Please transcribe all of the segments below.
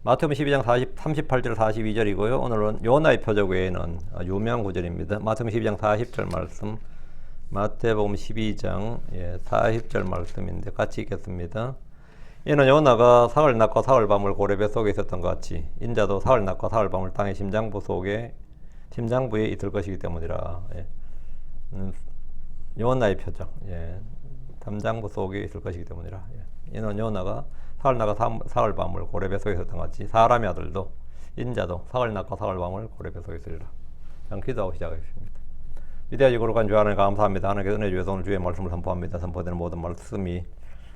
마태복음 12장 38절 42절이고요. 오늘은 요나의 표적 외에는 유명한 구절입니다. 마태복음 12장 40절 말씀, 마태복음 12장 40절 말씀인데 같이 읽겠습니다. 이는 요나가 사흘 낮과 사흘 밤을 고래배 속에 있었던 것 같이 인자도 사흘 낮과 사흘 밤을 땅의 심장부에 있을 것이기 때문이라. 요나의 표적, 담장부 속에 있을 것이기 때문이라. 이는 요나가 사흘 낮과 사흘 밤을 고래배 속에 있었던 것 같이 사람의 아들도 인자도 사흘 낮과 사흘 밤을 고래배 속에 있으리라. 자, 기도하고 시작하겠습니다. 위대하시고 거룩한 주 하나님 감사합니다. 하나님께 은혜 주셔서 오늘 주의 말씀을 선포합니다. 선포되는 모든 말씀이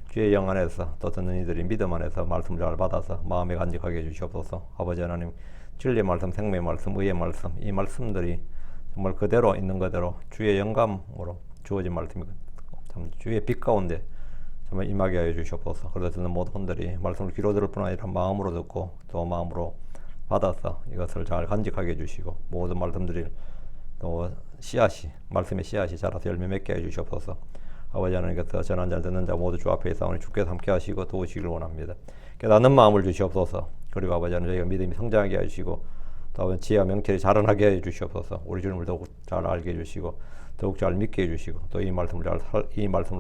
주의 영 안에서 또 듣는 이들이 믿음 안에서 말씀을 잘 받아서 마음에 간직하게 해주시옵소서. 아버지 하나님, 진리의 말씀, 생명의 말씀, 의의 말씀, 이 말씀들이 정말 그대로 있는 그대로 주의 영감으로 주어진 말씀이고 참 주의 빛 가운데 정말 임하게 하여 주시옵소서. 그래서 듣는 모든 분들이 말씀을 귀로 들을 뿐 아니라 마음으로 듣고 또 마음으로 받아서 이것을 잘 간직하게 해주시고 모든 말씀들이 또 말씀의 씨앗이 자라서 열매 맺게 해주시옵소서. 아버지 하나님께서 전한 자 듣는 자 모두 주 앞에 있사오니 주께서 함께 하시고 도우시길 원합니다. 깨닫는 마음을 주시옵소서. 그리고 아버지 하나님 저희가 믿음이 성장하게 해주시고 또 지혜와 명철이 자라나게 해주시옵소서. 우리 주님을 더욱 잘 알게 해주시고 더욱 잘 믿게 해주시고 또 이 말씀을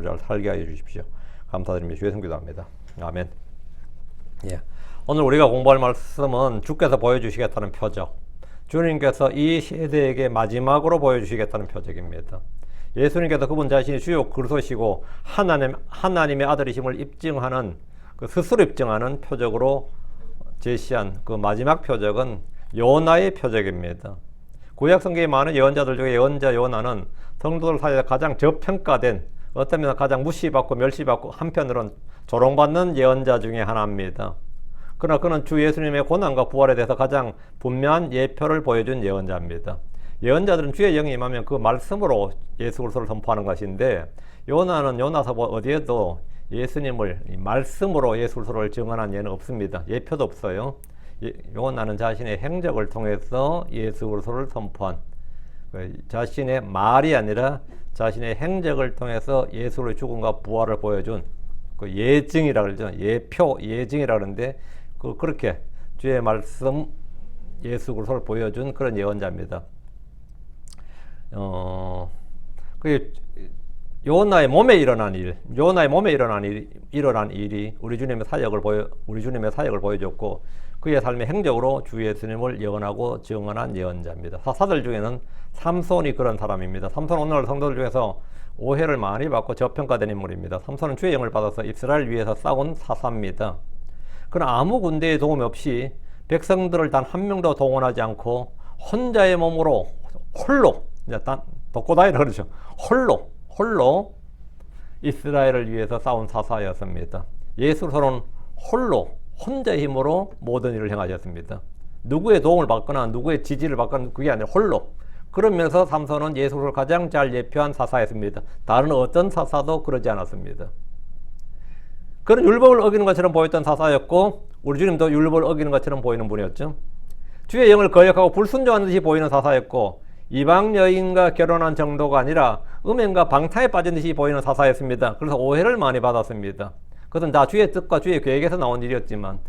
잘 살게 하여 주십시오. 감사드리며 주의 성기도합니다. 아멘. 오늘 우리가 공부할 말씀은 주께서 보여주시겠다는 표적, 주님께서 이 세대에게 마지막으로 보여주시겠다는 표적입니다. 예수님께서 그분 자신이 주요 그리스도시고 하나님의 아들이심을 입증하는 스스로 입증하는 표적으로 제시한 그 마지막 표적은 요나의 표적입니다. 구약 성경에 많은 예언자들 중에 예언자 요나는 성도들 사이에서 가장 저평가된, 어떤 면에서 가장 무시받고 멸시받고 한편으로는 조롱받는 예언자 중에 하나입니다. 그러나 그는 주 예수님의 고난과 부활에 대해서 가장 분명한 예표를 보여준 예언자입니다. 예언자들은 주의 영이 임하면 그 말씀으로 예수 그리스도를 선포하는 것인데 요나는 요나서 어디에도 예수님을 말씀으로 예수 그리스도를 증언한 예는 없습니다. 예표도 없어요. 요나는 자신의 행적을 통해서 예수 그리스도를 선포한, 자신의 말이 아니라 자신의 행적을 통해서 예수의 죽음과 부활을 보여준 그 예증이라 그러죠. 예증이라 그러는데 그렇게 주의 말씀 예수 그리스도를 보여준 그런 예언자입니다. 요나의 몸에 일어난 일이 우리 주님의 사역을 보여줬고 그의 삶의 행적으로 주 예수님을 예언하고 증언한 예언자입니다. 사사들 중에는 삼손이 그런 사람입니다. 삼손은 오늘날 성도들 중에서 오해를 많이 받고 저평가된 인물입니다. 삼손은 주의 영을 받아서 이스라엘 위에서 싸운 사사입니다. 그러나 아무 군대의 도움 없이 백성들을 단 한 명도 동원하지 않고 혼자의 몸으로 홀로 독고다이라 그러죠. 홀로 이스라엘을 위해서 싸운 사사였습니다. 예수로서는 혼자의 힘으로 모든 일을 행하셨습니다. 누구의 도움을 받거나 누구의 지지를 받거나 그게 아니라 홀로. 그러면서 삼손은 예수를 가장 잘 예표한 사사였습니다. 다른 어떤 사사도 그러지 않았습니다. 그는 율법을 어기는 것처럼 보였던 사사였고 우리 주님도 율법을 어기는 것처럼 보이는 분이었죠. 주의 영을 거역하고 불순종하는 듯이 보이는 사사였고 이방 여인과 결혼한 정도가 아니라 음행과 방탕에 빠진 듯이 보이는 사사였습니다. 그래서 오해를 많이 받았습니다. 그것은 다 주의 뜻과 주의 계획에서 나온 일이었지만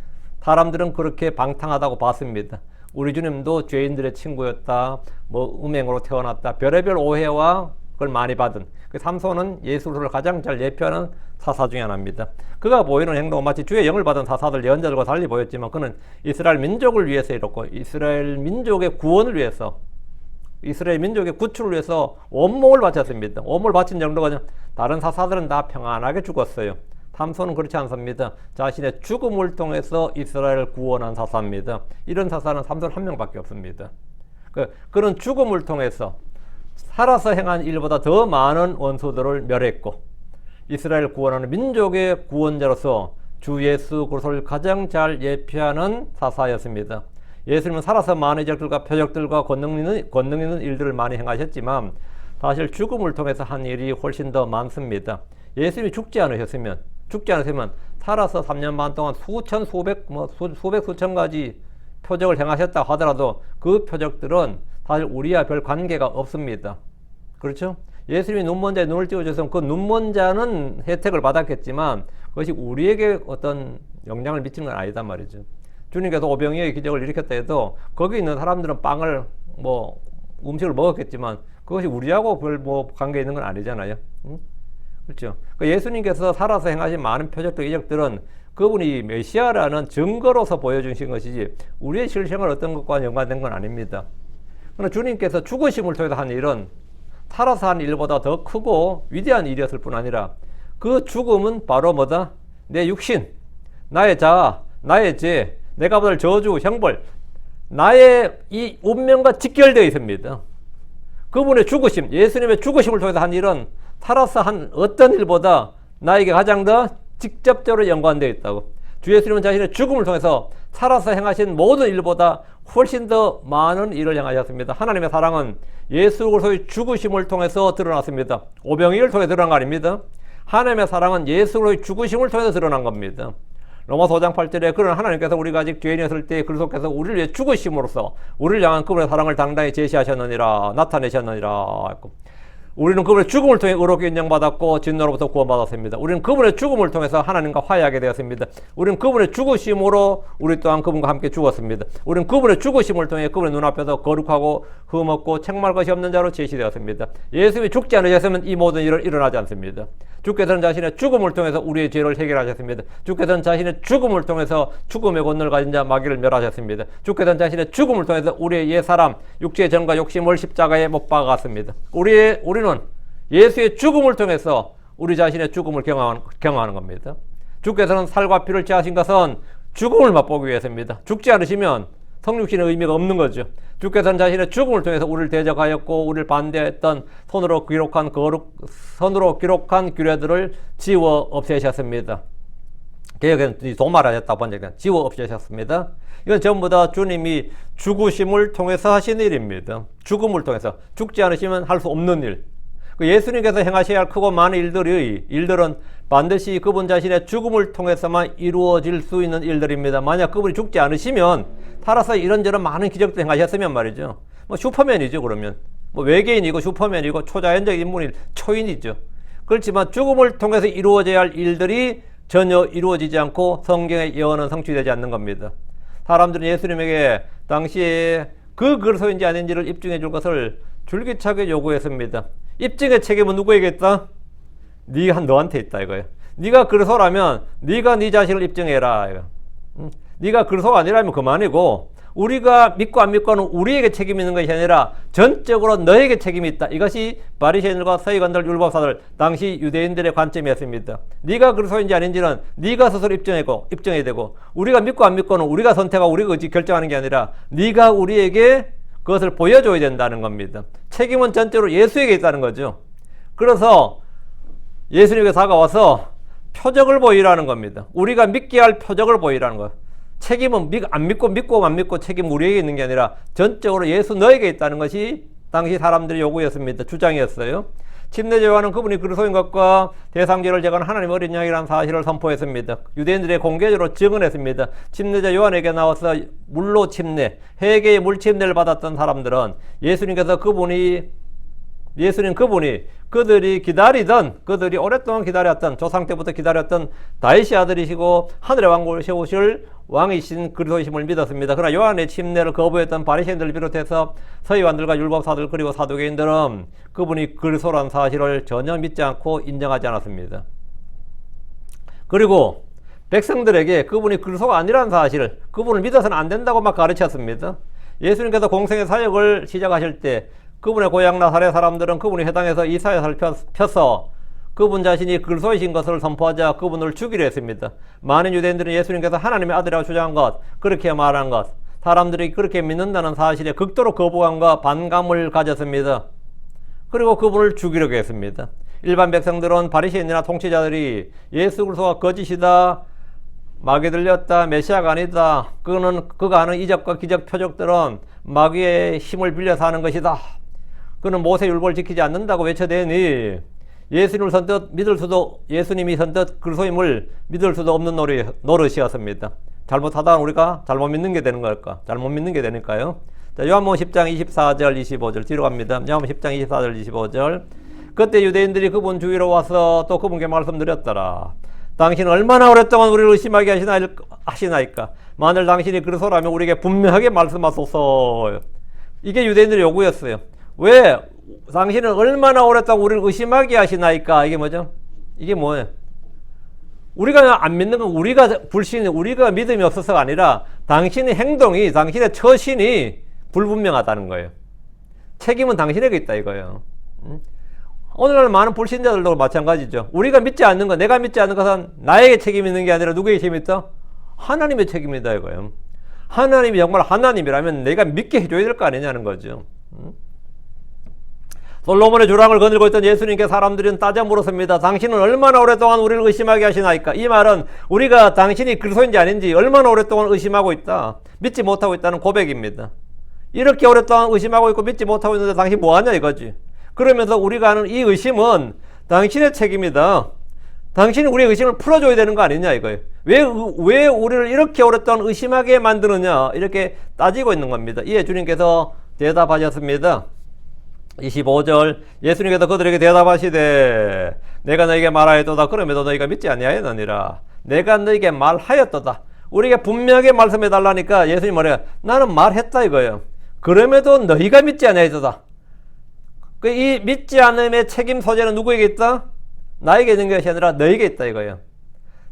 사람들은 그렇게 방탕하다고 봤습니다. 우리 주님도 죄인들의 친구였다, 음행으로 태어났다, 별의별 오해와 그걸 많이 받은 삼손은 예수를 가장 잘 예표하는 사사 중에 하나입니다. 그가 보이는 행동은 마치 주의 영을 받은 사사들 예언자들과 달리 보였지만 그는 이스라엘 민족을 위해서 이뤘고 이스라엘 민족의 구원을 위해서, 이스라엘 민족의 구출을 위해서 온몸을 바쳤습니다. 온몸을 바친 정도가 다른 사사들은 다 평안하게 죽었어요. 삼손은 그렇지 않습니다. 자신의 죽음을 통해서 이스라엘을 구원한 사사입니다. 이런 사사는 삼손 한 명밖에 없습니다. 그런 죽음을 통해서 살아서 행한 일보다 더 많은 원수들을 멸했고 이스라엘 구원하는 민족의 구원자로서 주 예수 그리스도를 가장 잘 예표하는 사사였습니다. 예수님은 살아서 많은 이적들과 표적들과 권능 있는 일들을 많이 행하셨지만 사실 죽음을 통해서 한 일이 훨씬 더 많습니다. 예수님이 죽지 않으셨으면 살아서 3년 반 동안 수천 가지 표적을 행하셨다 하더라도 그 표적들은 사실 우리와 별 관계가 없습니다. 그렇죠? 예수님이 눈먼 자의 눈을 띄워주셔서 그 눈먼 자는 혜택을 받았겠지만 그것이 우리에게 어떤 영향을 미치는 건 아니단 말이죠. 주님께서 오병이어의 기적을 일으켰다 해도 거기 있는 사람들은 빵을 뭐 음식을 먹었겠지만 그것이 우리하고 별 뭐 관계 있는 건 아니잖아요. 그렇죠. 예수님께서 살아서 행하신 많은 표적적 이적들은 그분이 메시아라는 증거로서 보여주신 것이지 우리의 실생활 어떤 것과 연관된 건 아닙니다. 그러나 주님께서 죽으심을 통해서 한 일은 살아서 한 일보다 더 크고 위대한 일이었을 뿐 아니라 그 죽음은 바로 뭐다? 내 육신, 나의 자아, 나의 죄, 내가 받을 저주, 형벌, 나의 이 운명과 직결되어 있습니다. 그분의 죽으심, 예수님의 죽으심을 통해서 한 일은 살아서 한 어떤 일보다 나에게 가장 더 직접적으로 연관되어 있다고. 주 예수님은 자신의 죽음을 통해서 살아서 행하신 모든 일보다 훨씬 더 많은 일을 행하셨습니다. 하나님의 사랑은 예수 그리스도의 죽으심을 통해서 드러났습니다. 오병이를 통해 드러난 거 아닙니다. 하나님의 사랑은 예수 그리스도의 죽으심을 통해서 드러난 겁니다. 로마서 5장 8절에 그러나 하나님께서 우리가 아직 죄인이었을 때 그리스도께서 우리를 위해 죽으심으로써 우리를 향한 그분의 사랑을 당당히 제시하셨느니라, 나타내셨느니라. 우리는 그분의 죽음을 통해 의롭게 인정받았고 진노로부터 구원받았습니다. 우리는 그분의 죽음을 통해서 하나님과 화해하게 되었습니다. 우리는 그분의 죽으심으로 우리 또한 그분과 함께 죽었습니다. 우리는 그분의 죽으심을 통해 그분의 눈앞에서 거룩하고 흠없고 책망할 것이 없는 자로 제시되었습니다. 예수님이 죽지 않으셨으면 이 모든 일은 일어나지 않습니다. 주께서는 자신의 죽음을 통해서 우리의 죄를 해결하셨습니다. 주께서는 자신의 죽음을 통해서 죽음의 권능을 가진 자 마귀를 멸하셨습니다. 주께서는 자신의 죽음을 통해서 우리의 옛사람 육체의 정과 욕심을 십자가에 못 박았습니다. 우리는 예수의 죽음을 통해서 우리 자신의 죽음을 경험하는 겁니다. 주께서는 살과 피를 취하신 것은 죽음을 맛보기 위해서입니다. 죽지 않으시면 성육신의 의미가 없는 거죠. 주께서는 자신의 죽음을 통해서 우리를 대적하였고 우리를 반대했던 손으로 기록한 규례들을 지워 없애셨습니다. 개혁에는 도말하셨다 번역은 지워 없애셨습니다. 이건 전부 다 주님이 죽으심을 통해서 하신 일입니다. 죽음을 통해서. 죽지 않으시면 할 수 없는 일. 예수님께서 행하셔야 할 크고 많은 일들은 반드시 그분 자신의 죽음을 통해서만 이루어질 수 있는 일들입니다. 만약 그분이 죽지 않으시면 살아서 이런저런 많은 기적도 행하셨으면 말이죠. 뭐 슈퍼맨이죠, 그러면. 뭐 외계인이고 슈퍼맨이고 초자연적 인물이 초인이죠. 그렇지만 죽음을 통해서 이루어져야 할 일들이 전혀 이루어지지 않고 성경의 예언은 성취되지 않는 겁니다. 사람들은 예수님에게 당시에 그 그리스도인지 아닌지를 입증해 줄 것을 줄기차게 요구했습니다. 입증의 책임은 누구에게 있다? 너한테 있다 이거예요. 네가 그리스도라면 네가 네 자신을 입증해라. 이거. 네가 그리스도가 아니라면 그만이고 우리가 믿고 안 믿고는 우리에게 책임이 있는 것이 아니라 전적으로 너에게 책임이 있다. 이것이 바리새인들과 서기관들, 율법사들 당시 유대인들의 관점이었습니다. 네가 그리스도인지 아닌지는 네가 스스로 입증해야 되고 우리가 믿고 안 믿고는 우리가 선택하고 우리가 결정하는 게 아니라 네가 우리에게 그것을 보여줘야 된다는 겁니다. 책임은 전적으로 예수에게 있다는 거죠. 그래서 예수님께 다가와서 표적을 보이라는 겁니다. 우리가 믿게 할 표적을 보이라는 거예요. 책임은 안 믿고 책임 우리에게 있는 게 아니라 전적으로 예수 너에게 있다는 것이 당시 사람들의 요구였습니다. 주장이었어요. 침례자 요한은 그분이 그리스도인 것과 대상죄를 제거한 하나님 어린 양이라는 사실을 선포했습니다. 유대인들의 공개적으로 증언했습니다. 침례자 요한에게 나와서 물로 침례, 회개의 물 침례를 받았던 사람들은 예수님께서 그분이 그들이 오랫동안 기다렸던 조상 때부터 기다렸던 다윗의 아들이시고 하늘의 왕국을 세우실 왕이신 그리스도이심을 믿었습니다. 그러나 요한의 침례를 거부했던 바리새인들을 비롯해서 서기관들과 율법사들 그리고 사두개인들은 그분이 그리스도라는 사실을 전혀 믿지 않고 인정하지 않았습니다. 그리고 백성들에게 그분이 그리스도가 아니라는 사실을 그분을 믿어서는 안 된다고 막 가르쳤습니다. 예수님께서 공생의 사역을 시작하실 때 그분의 고향 나사렛 사람들은 그분이 해당해서 이사야서를 펴서 그분 자신이 그리스도이신 것을 선포하자 그분을 죽이려 했습니다. 많은 유대인들은 예수님께서 하나님의 아들이라고 주장한 것, 그렇게 말한 것, 사람들이 그렇게 믿는다는 사실에 극도로 거부감과 반감을 가졌습니다. 그리고 그분을 죽이려고 했습니다. 일반 백성들은 바리새인이나 통치자들이 예수 그리스도가 거짓이다, 마귀 들렸다, 메시아가 아니다, 그가 하는 이적과 기적 표적들은 마귀의 힘을 빌려서 하는 것이다, 그는 모세 율법을 지키지 않는다고 외쳐대니 예수님이 선뜻 그리스도임을 믿을 수도 없는 노릇이었습니다. 잘못하다 우리가 잘못 믿는 게 되는 걸까? 잘못 믿는 게 되니까요. 자, 요한복음 10장 24절 25절 뒤로 갑니다. 요한복음 10장 24절 25절. 그때 유대인들이 그분 주위로 와서 또 그분께 말씀드렸더라. 당신은 얼마나 오랫동안 우리를 의심하게 하시나이까? 만일 당신이 그리스도라면 우리에게 분명하게 말씀하소서. 이게 유대인들의 요구였어요. 왜? 당신은 얼마나 오랫동안 우리를 의심하게 하시나이까? 이게 뭐죠? 이게 뭐예요? 우리가 안 믿는 건 우리가 믿음이 없어서가 아니라 당신의 행동이, 당신의 처신이 불분명하다는 거예요. 책임은 당신에게 있다 이거예요. 오늘날 많은 불신자들도 마찬가지죠. 우리가 믿지 않는 것, 내가 믿지 않는 것은 나에게 책임이 있는 게 아니라 누구에게 책임이 있다? 하나님의 책임이다 이거예요. 하나님이 정말 하나님이라면 내가 믿게 해줘야 될 거 아니냐는 거죠. 솔로몬의 주랑을 거닐고 있던 예수님께 사람들은 따져 물었습니다. 당신은 얼마나 오랫동안 우리를 의심하게 하시나이까? 이 말은 우리가 당신이 그리스도인지 아닌지 얼마나 오랫동안 의심하고 있다, 믿지 못하고 있다는 고백입니다. 이렇게 오랫동안 의심하고 있고 믿지 못하고 있는데 당신 뭐하냐 이거지. 그러면서 우리가 하는 이 의심은 당신의 책임이다. 당신이 우리의 의심을 풀어줘야 되는 거 아니냐 이거예요. 왜 우리를 이렇게 오랫동안 의심하게 만드느냐 이렇게 따지고 있는 겁니다. 이에 주님께서 대답하셨습니다. 25절 예수님께서 그들에게 대답하시되 내가 너에게 말하였도다. 그럼에도 너희가 믿지 아니하였느니라. 내가 너에게 말하였도다. 우리에게 분명하게 말씀해 달라니까 예수님 뭐래요? 나는 말했다 이거예요. 그럼에도 너희가 믿지 아니하였도다. 이 믿지 않음의 책임 소재는 누구에게 있다? 나에게 있는 것이 아니라 너에게 있다 이거예요.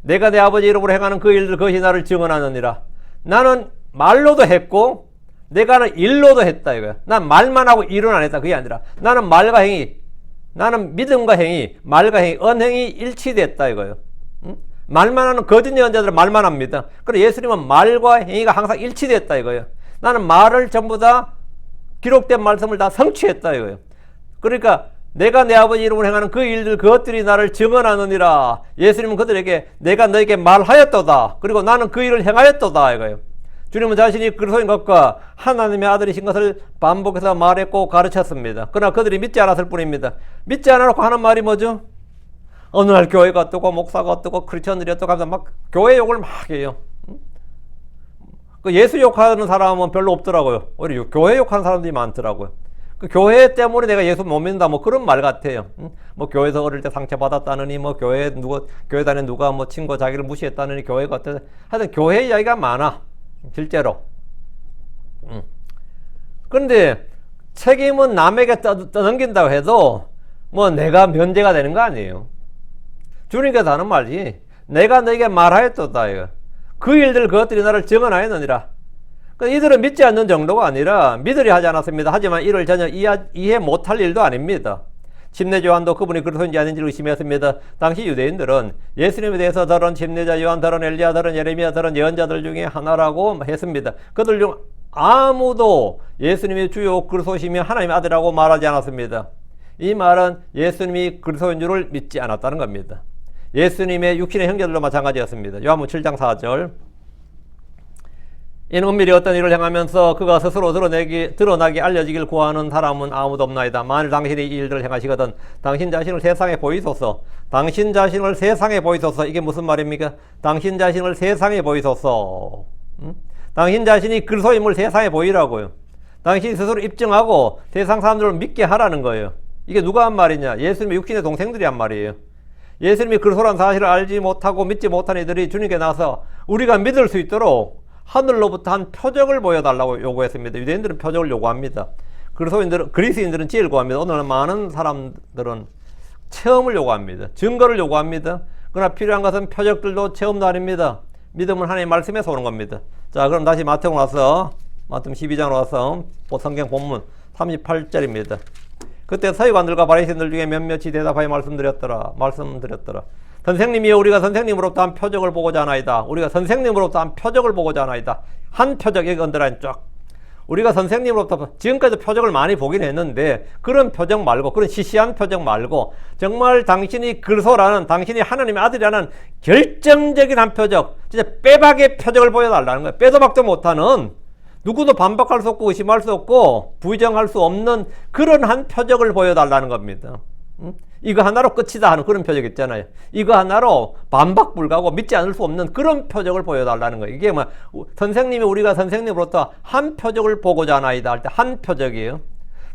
내가 내 아버지 이름으로 행하는 그 일들 그것이 나를 증언하느니라. 나는 말로도 했고 내가 하는 일로도 했다 이거야. 난 말만 하고 일은 안 했다. 그게 아니라 나는 말과 행위, 나는 믿음과 행위, 말과 행위, 언행이 일치됐다 이거예요. 말만 하는 거짓 예언자들은 말만 합니다. 그런데 예수님은 말과 행위가 항상 일치됐다 이거예요. 나는 말을 전부 다 기록된 말씀을 다 성취했다 이거예요. 그러니까 내가 내 아버지 이름으로 행하는 그 일들 그것들이 나를 증언하느니라. 예수님은 그들에게 내가 너에게 말하였도다. 그리고 나는 그 일을 행하였도다 이거예요. 주님은 자신이 그리스도인 것과 하나님의 아들이신 것을 반복해서 말했고 가르쳤습니다. 그러나 그들이 믿지 않았을 뿐입니다. 믿지 않아놓고 하는 말이 뭐죠? 어느 날 교회가 어떠고 목사가 어떠고 크리스천들이 어떠고 하면서 막 교회 욕을 막 해요. 그 예수 욕하는 사람은 별로 없더라고요. 오히려 교회 욕하는 사람들이 많더라고요. 그 교회 때문에 내가 예수 못 믿는다 뭐 그런 말 같아요. 뭐 교회에서 어릴 때 상처받았다느니 뭐 교회 다니는 누가 뭐 친구 자기를 무시했다느니 교회가 어떠 하여튼 교회 이야기가 많아. 실제로. 그런데 책임은 남에게 떠넘긴다고 해도 뭐 내가 면제가 되는 거 아니에요. 주님께서 하는 말이 내가 너에게 말하였도다 이거. 그 일들 그것들이 나를 증언하였느니라. 이들은 믿지 않는 정도가 아니라 믿으려 하지 않았습니다. 하지만 이를 전혀 이해 못할 일도 아닙니다. 침례 요한도 그분이 그리스도인지 아닌지를 의심했습니다. 당시 유대인들은 예수님에 대해서 다른 침례자 요한, 다른 엘리야, 다른 예레미야, 다른 예언자들 중에 하나라고 했습니다. 그들 중 아무도 예수님이 주요 그리스도시며 하나님의 아들이라고 말하지 않았습니다. 이 말은 예수님이 그리스도인 줄을 믿지 않았다는 겁니다. 예수님의 육신의 형제들도 마찬가지였습니다. 요한복음 7장 4절 이는 은밀히 어떤 일을 행하면서 그가 스스로 드러나게 알려지길 구하는 사람은 아무도 없나이다. 만일 당신이 이 일들을 행하시거든 당신 자신을 세상에 보이소서. 당신 자신을 세상에 보이소서. 이게 무슨 말입니까? 당신 자신을 세상에 보이소서. 당신 자신이 그리스도임을 세상에 보이라고요. 당신이 스스로 입증하고 세상 사람들을 믿게 하라는 거예요. 이게 누가 한 말이냐? 예수님의 육신의 동생들이 한 말이에요. 예수님이 그리스도라는 사실을 알지 못하고 믿지 못한 이들이 주님께 나서 우리가 믿을 수 있도록 하늘로부터 한 표적을 보여달라고 요구했습니다. 유대인들은 표적을 요구합니다. 그리스인들은 지혜를 구합니다. 오늘 많은 사람들은 체험을 요구합니다. 증거를 요구합니다. 그러나 필요한 것은 표적들도 체험도 아닙니다. 믿음은 하나님의 말씀에서 오는 겁니다. 자, 그럼 다시 마태복음 와서 마태복음 12장으로 와서 성경 본문 38절입니다. 그때 서기관들과 바리새인들 중에 몇몇이 대답하여 말씀드렸더라. 선생님이여 우리가 선생님으로부터 한 표적을 보고자 하나이다. 우리가 선생님으로부터 한 표적을 보고자 하나이다. 한 표적, 여기 언더라인 쫙. 우리가 선생님으로부터 지금까지 표적을 많이 보긴 했는데 그런 표적 말고, 그런 시시한 표적 말고 정말 당신이 그리스도라는, 당신이 하나님의 아들이라는 결정적인 한 표적, 진짜 빼박의 표적을 보여달라는 거예요. 빼도 박도 못하는, 누구도 반박할 수 없고 의심할 수 없고 부정할 수 없는 그런 한 표적을 보여달라는 겁니다. 이거 하나로 끝이다 하는 그런 표적 있잖아요. 이거 하나로 반박 불가하고 믿지 않을 수 없는 그런 표적을 보여달라는 거예요. 이게 뭐 선생님이 우리가 선생님으로부터 한 표적을 보고자 하나이다 할 때 한 표적이에요.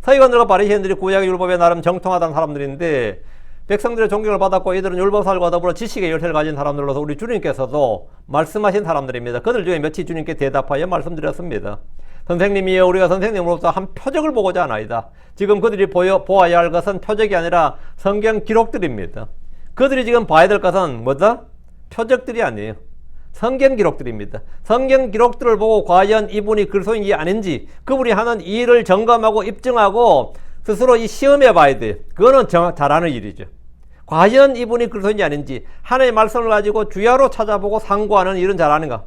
서기관들과 바리새인들이 구약의 율법에 나름 정통하다는 사람들인데 백성들의 존경을 받았고 이들은 율법사들과 더불어 지식의 열쇠를 가진 사람들로서 우리 주님께서도 말씀하신 사람들입니다. 그들 중에 몇이 주님께 대답하여 말씀드렸습니다. 선생님이여 우리가 선생님으로부터 한 표적을 보고자 하나이다. 지금 그들이 보아야 할 것은 표적이 아니라 성경 기록들입니다. 그들이 지금 봐야 될 것은 뭐다? 표적들이 아니에요. 성경 기록들입니다. 성경 기록들을 보고 과연 이분이 그리스도인지 아닌지 그분이 하는 일을 점검하고 입증하고 스스로 이 시험해 봐야 돼요. 그거는 잘하는 일이죠. 과연 이분이 그리스도인지 아닌지 하나님의 말씀을 가지고 주야로 찾아보고 상고하는 일은 잘하는가?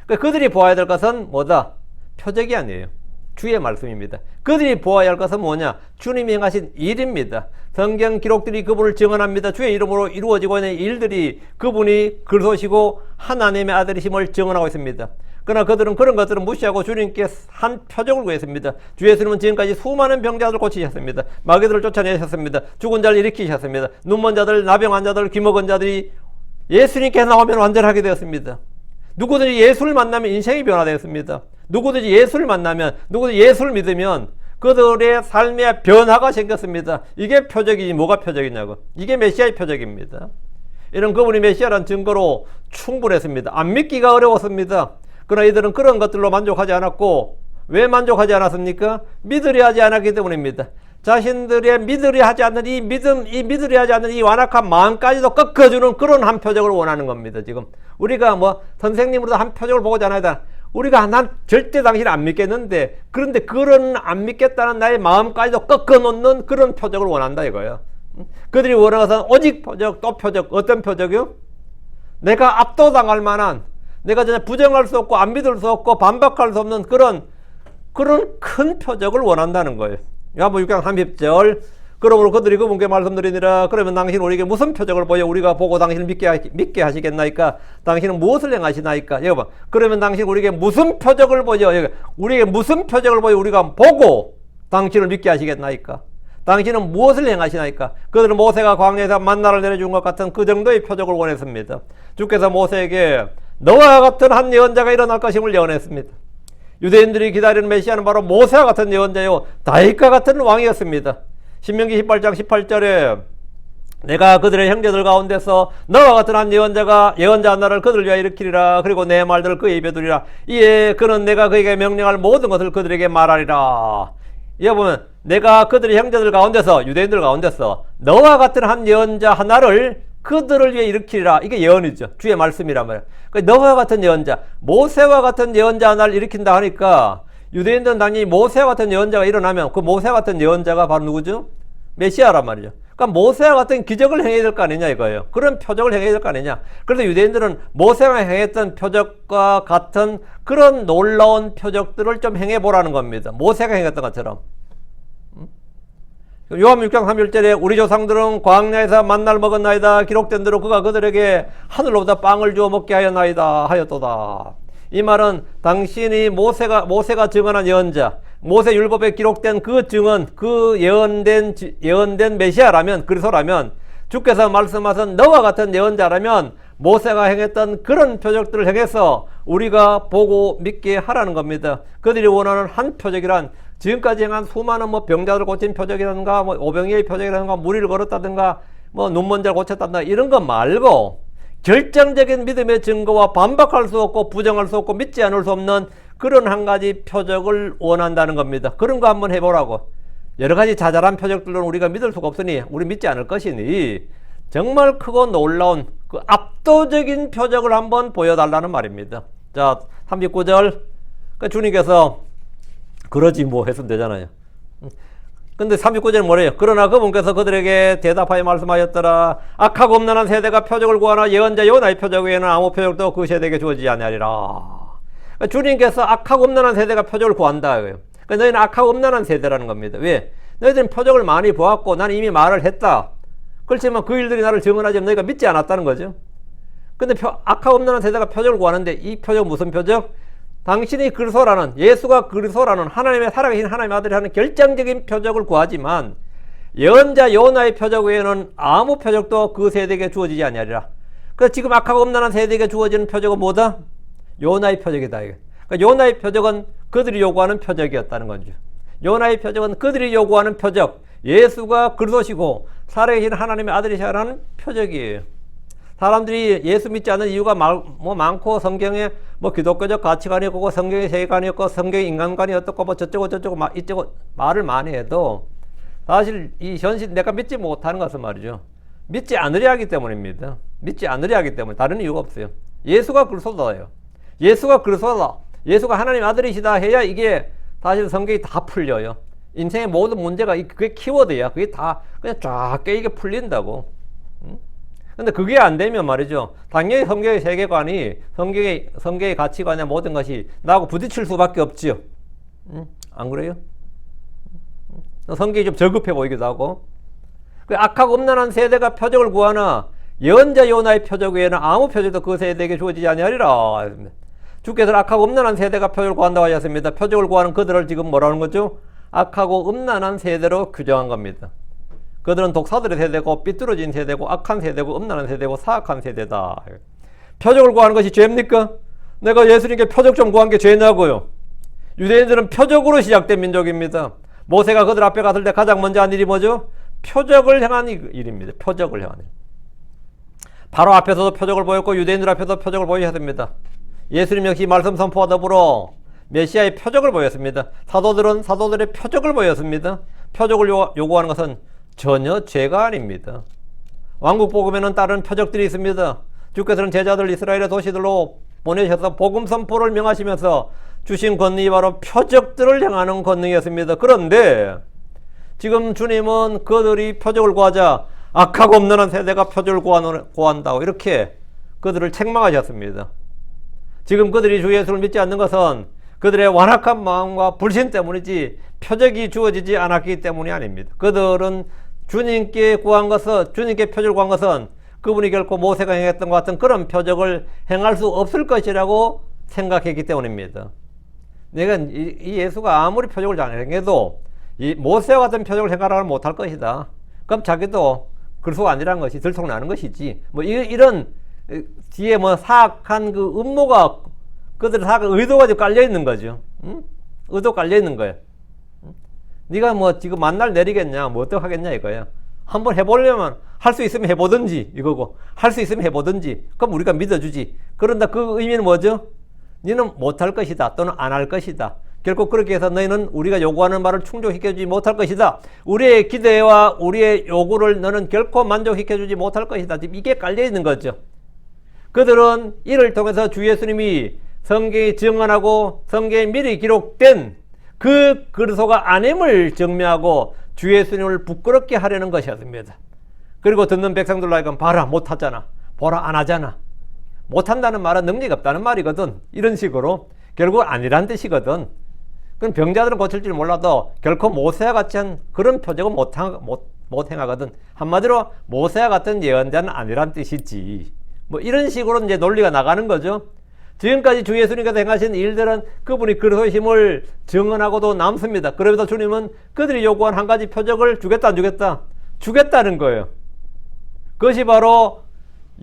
그러니까 그들이 보아야 될 것은 뭐다? 표적이 아니에요. 주의 말씀입니다. 그들이 보아야 할 것은 뭐냐? 주님이 행하신 일입니다. 성경 기록들이 그분을 증언합니다. 주의 이름으로 이루어지고 있는 일들이 그분이 그리스도시고 하나님의 아들이심을 증언하고 있습니다. 그러나 그들은 그런 것들을 무시하고 주님께 한 표적을 구했습니다. 주 예수님은 지금까지 수많은 병자들을 고치셨습니다. 마귀들을 쫓아내셨습니다. 죽은 자를 일으키셨습니다. 눈먼 자들, 나병 환자들, 귀먹은 자들이 예수님께 나오면 완전하게 되었습니다. 누구든지 예수를 만나면 인생이 변화되었습니다. 누구든지 예수를 만나면, 누구든지 예수를 믿으면 그들의 삶에 변화가 생겼습니다. 이게 표적이지 뭐가 표적이냐고. 이게 메시아의 표적입니다. 이런 그분이 메시아라는 증거로 충분했습니다. 안 믿기가 어려웠습니다. 그러나 이들은 그런 것들로 만족하지 않았고 왜 만족하지 않았습니까? 믿으려 하지 않았기 때문입니다. 자신들의 믿으려 하지 않는 이 믿음, 이 믿으려 하지 않는 이 완악한 마음까지도 꺾어주는 그런 한 표적을 원하는 겁니다. 지금 우리가 뭐 선생님으로도 한 표적을 보고자 하나이다. 우리가 난 절대 당신을 안 믿겠는데 그런데 그런 안 믿겠다는 나의 마음까지도 꺾어놓는 그런 표적을 원한다 이거예요. 그들이 원하는 것은 오직 표적 또 표적. 어떤 표적이요? 내가 압도당할 만한, 내가 전혀 부정할 수 없고 안 믿을 수 없고 반박할 수 없는 그런 큰 표적을 원한다는 거예요. 야뭐 6장 30절 그러므로 그들이 그분께 말씀드리니라. 그러면 당신 우리에게 무슨 표적을 보여 우리가 보고 당신을 믿게 하시겠나이까? 당신은 무엇을 행하시나이까? 여기 봐. 그러면 당신 우리에게 무슨 표적을 보여? 여기 우리에게 무슨 표적을 보여 우리가 보고 당신을 믿게 하시겠나이까? 당신은 무엇을 행하시나이까? 그들은 모세가 광야에서 만나를 내려준 것 같은 그 정도의 표적을 원했습니다. 주께서 모세에게 너와 같은 한 예언자가 일어날 것임을 예언했습니다. 유대인들이 기다리는 메시아는 바로 모세와 같은 예언자요 다윗과 같은 왕이었습니다. 신명기 18장 18절에 내가 그들의 형제들 가운데서 너와 같은 한 예언자 하나를 그들 위하여 일으키리라. 그리고 내 말들을 그의 입에 두리라. 이에 그는 내가 그에게 명령할 모든 것을 그들에게 말하리라. 이에 보면 내가 그들의 형제들 가운데서 유대인들 가운데서 너와 같은 한 예언자 하나를 그들을 위해 일으키리라. 이게 예언이죠. 주의 말씀이란 말이에요. 그러니까 너와 같은 예언자, 모세와 같은 예언자 하나를 일으킨다 하니까 유대인들은 당연히 모세와 같은 예언자가 일어나면 그 모세와 같은 예언자가 바로 누구죠? 메시아란 말이죠. 그러니까 모세와 같은 기적을 행해야 될 거 아니냐 이거예요. 그런 표적을 행해야 될 거 아니냐. 그래서 유대인들은 모세가 행했던 표적과 같은 그런 놀라운 표적들을 좀 행해보라는 겁니다. 모세가 행했던 것처럼. 요한복음 6장 31절에 우리 조상들은 광야에서 만나를 먹었나이다. 기록된 대로 그가 그들에게 하늘로부터 빵을 주어 먹게 하였나이다 하였도다. 이 말은 당신이 모세가 증언한 예언자, 모세 율법에 기록된 그 증언, 그 예언된 메시아라면, 그리스도라면, 주께서 말씀하신 너와 같은 예언자라면 모세가 행했던 그런 표적들을 행해서 우리가 보고 믿게 하라는 겁니다. 그들이 원하는 한 표적이란 지금까지 행한 수많은 병자들 고친 표적이라든가 오병이의 표적이라든가 무리를 걸었다든가 눈먼 자를 고쳤다든가 이런 거 말고 결정적인 믿음의 증거와 반박할 수 없고 부정할 수 없고 믿지 않을 수 없는 그런 한 가지 표적을 원한다는 겁니다. 그런 거 한번 해보라고. 여러 가지 자잘한 표적들로는 우리가 믿을 수가 없으니 우리 믿지 않을 것이니 정말 크고 놀라운 그 압도적인 표적을 한번 보여달라는 말입니다. 자 39절 주님께서 그러지 뭐 했으면 되잖아요. 근데 39절에 뭐래요? 그러나 그분께서 그들에게 대답하여 말씀하였더라. 악하고 음란한 세대가 표적을 구하나 예언자 요나의 표적 외에는 아무 표적도 그 세대에게 주어지지 아니하리라. 그러니까 주님께서 악하고 음란한 세대가 표적을 구한다. 그러니까 너희는 악하고 음란한 세대라는 겁니다. 왜? 너희들은 표적을 많이 보았고 나는 이미 말을 했다. 그렇지만 그 일들이 나를 증언하지만 너희가 믿지 않았다는 거죠. 근데 악하고 음란한 세대가 표적을 구하는데 이 표적 무슨 표적? 당신이 그리스도라는, 예수가 그리스도라는 하나님의 살아계신 하나님의 아들이 하는 결정적인 표적을 구하지만 예언자 요나의 표적 외에는 아무 표적도 그 세대에게 주어지지 아니하리라. 그래서 지금 악하고 음란한 세대에게 주어지는 표적은 뭐다? 요나의 표적이다. 그러니까 요나의 표적은 그들이 요구하는 표적이었다는 거죠. 요나의 표적은 그들이 요구하는 표적, 예수가 그리스도시고 살아계신 하나님의 아들이시라는 표적이에요. 사람들이 예수 믿지 않는 이유가 많고, 성경에 기독교적 가치관이 없고, 성경의 세계관이 없고, 성경의 인간관이 어떻고, 저쩌고 이쩌고 말을 많이 해도, 사실 이 현실 내가 믿지 못하는 것은 말이죠. 믿지 않으려 하기 때문입니다. 믿지 않으려 하기 때문에. 다른 이유가 없어요. 예수가 그리스도다예요. 예수가 그리스도다. 예수가 하나님 아들이시다 해야 이게 사실 성경이 다 풀려요. 인생의 모든 문제가 그게 키워드야. 그게 다 그냥 쫙 깨이게 풀린다고. 근데 그게 안 되면 말이죠. 당연히 성경의 세계관이, 성경의 가치관이나 모든 것이 나하고 부딪힐 수밖에 없지요. 안 그래요? 성경이 좀 절급해 보이기도 하고. 그 악하고 음란한 세대가 표적을 구하나 예언자 요나의 표적 외에는 아무 표적도 그 세대에게 주어지지 아니하리라. 주께서 악하고 음란한 세대가 표적을 구한다고 하셨습니다. 표적을 구하는 그들을 지금 뭐라는 거죠? 악하고 음란한 세대로 규정한 겁니다. 그들은 독사들의 세대고, 삐뚤어진 세대고, 악한 세대고, 음란한 세대고, 사악한 세대다. 표적을 구하는 것이 죄입니까? 내가 예수님께 표적 좀 구한 게 죄냐고요. 유대인들은 표적으로 시작된 민족입니다. 모세가 그들 앞에 갔을 때 가장 먼저 한 일이 뭐죠? 표적을 향한 일입니다. 표적을 향한 일. 바로 앞에서도 표적을 보였고, 유대인들 앞에서도 표적을 보이셨습니다. 예수님 역시 말씀 선포와 더불어 메시아의 표적을 보였습니다. 사도들은 사도들의 표적을 보였습니다. 표적을 요구하는 것은 전혀 죄가 아닙니다. 왕국복음에는 다른 표적들이 있습니다. 주께서는 제자들 이스라엘의 도시들로 보내셔서 복음 선포를 명하시면서 주신 권능이 바로 표적들을 향하는 권능이었습니다. 그런데 지금 주님은 그들이 표적을 구하자 악하고 음란한 세대가 표적을 구한다고 이렇게 그들을 책망하셨습니다. 지금 그들이 주 예수를 믿지 않는 것은 그들의 완악한 마음과 불신 때문이지 표적이 주어지지 않았기 때문이 아닙니다. 그들은 주님께 표적을 구한 것은 그분이 결코 모세가 행했던 것 같은 그런 표적을 행할 수 없을 것이라고 생각했기 때문입니다. 내가 이 예수가 아무리 표적을 잘 행해도 이 모세와 같은 표적을 행하라고 못할 것이다. 그럼 자기도 그리스도가 아니라는 것이 들통나는 것이지. 이런 뒤에 사악한 그 음모가 그들의 사악한 의도가 깔려 있는 거죠. 응? 의도 깔려 있는 거예요. 네가 지금 만날 내리겠냐, 어떡하겠냐 이거야. 한번 해보려면 할 수 있으면 해보든지 이거고, 할 수 있으면 해보든지. 그럼 우리가 믿어주지. 그런다 그 의미는 뭐죠? 너는 못할 것이다 또는 안 할 것이다. 결국 그렇게 해서 너희는 우리가 요구하는 말을 충족시켜주지 못할 것이다. 우리의 기대와 우리의 요구를 너는 결코 만족시켜주지 못할 것이다. 지금 이게 깔려있는 거죠. 그들은 이를 통해서 주 예수님이 성경이 증언하고 성경에 미리 기록된 그 그리스도가 아님을 증명하고 주 예수님을 부끄럽게 하려는 것이었습니다. 그리고 듣는 백성들로 하여금 봐라 못하잖아, 보라 안 하잖아. 못한다는 말은 능력이 없다는 말이거든. 이런 식으로 결국 아니란 뜻이거든. 그럼 병자들은 고칠 줄 몰라도 결코 모세와 같이 한 그런 표적은 못 행하거든. 한마디로 모세와 같은 예언자는 아니란 뜻이지. 이런 식으로 이제 논리가 나가는 거죠. 지금까지 주 예수님께서 행하신 일들은 그분이 그리스도의 힘을 증언하고도 남습니다. 그러면서 주님은 그들이 요구한 한 가지 표적을 주겠다 안 주겠다? 주겠다는 거예요. 그것이 바로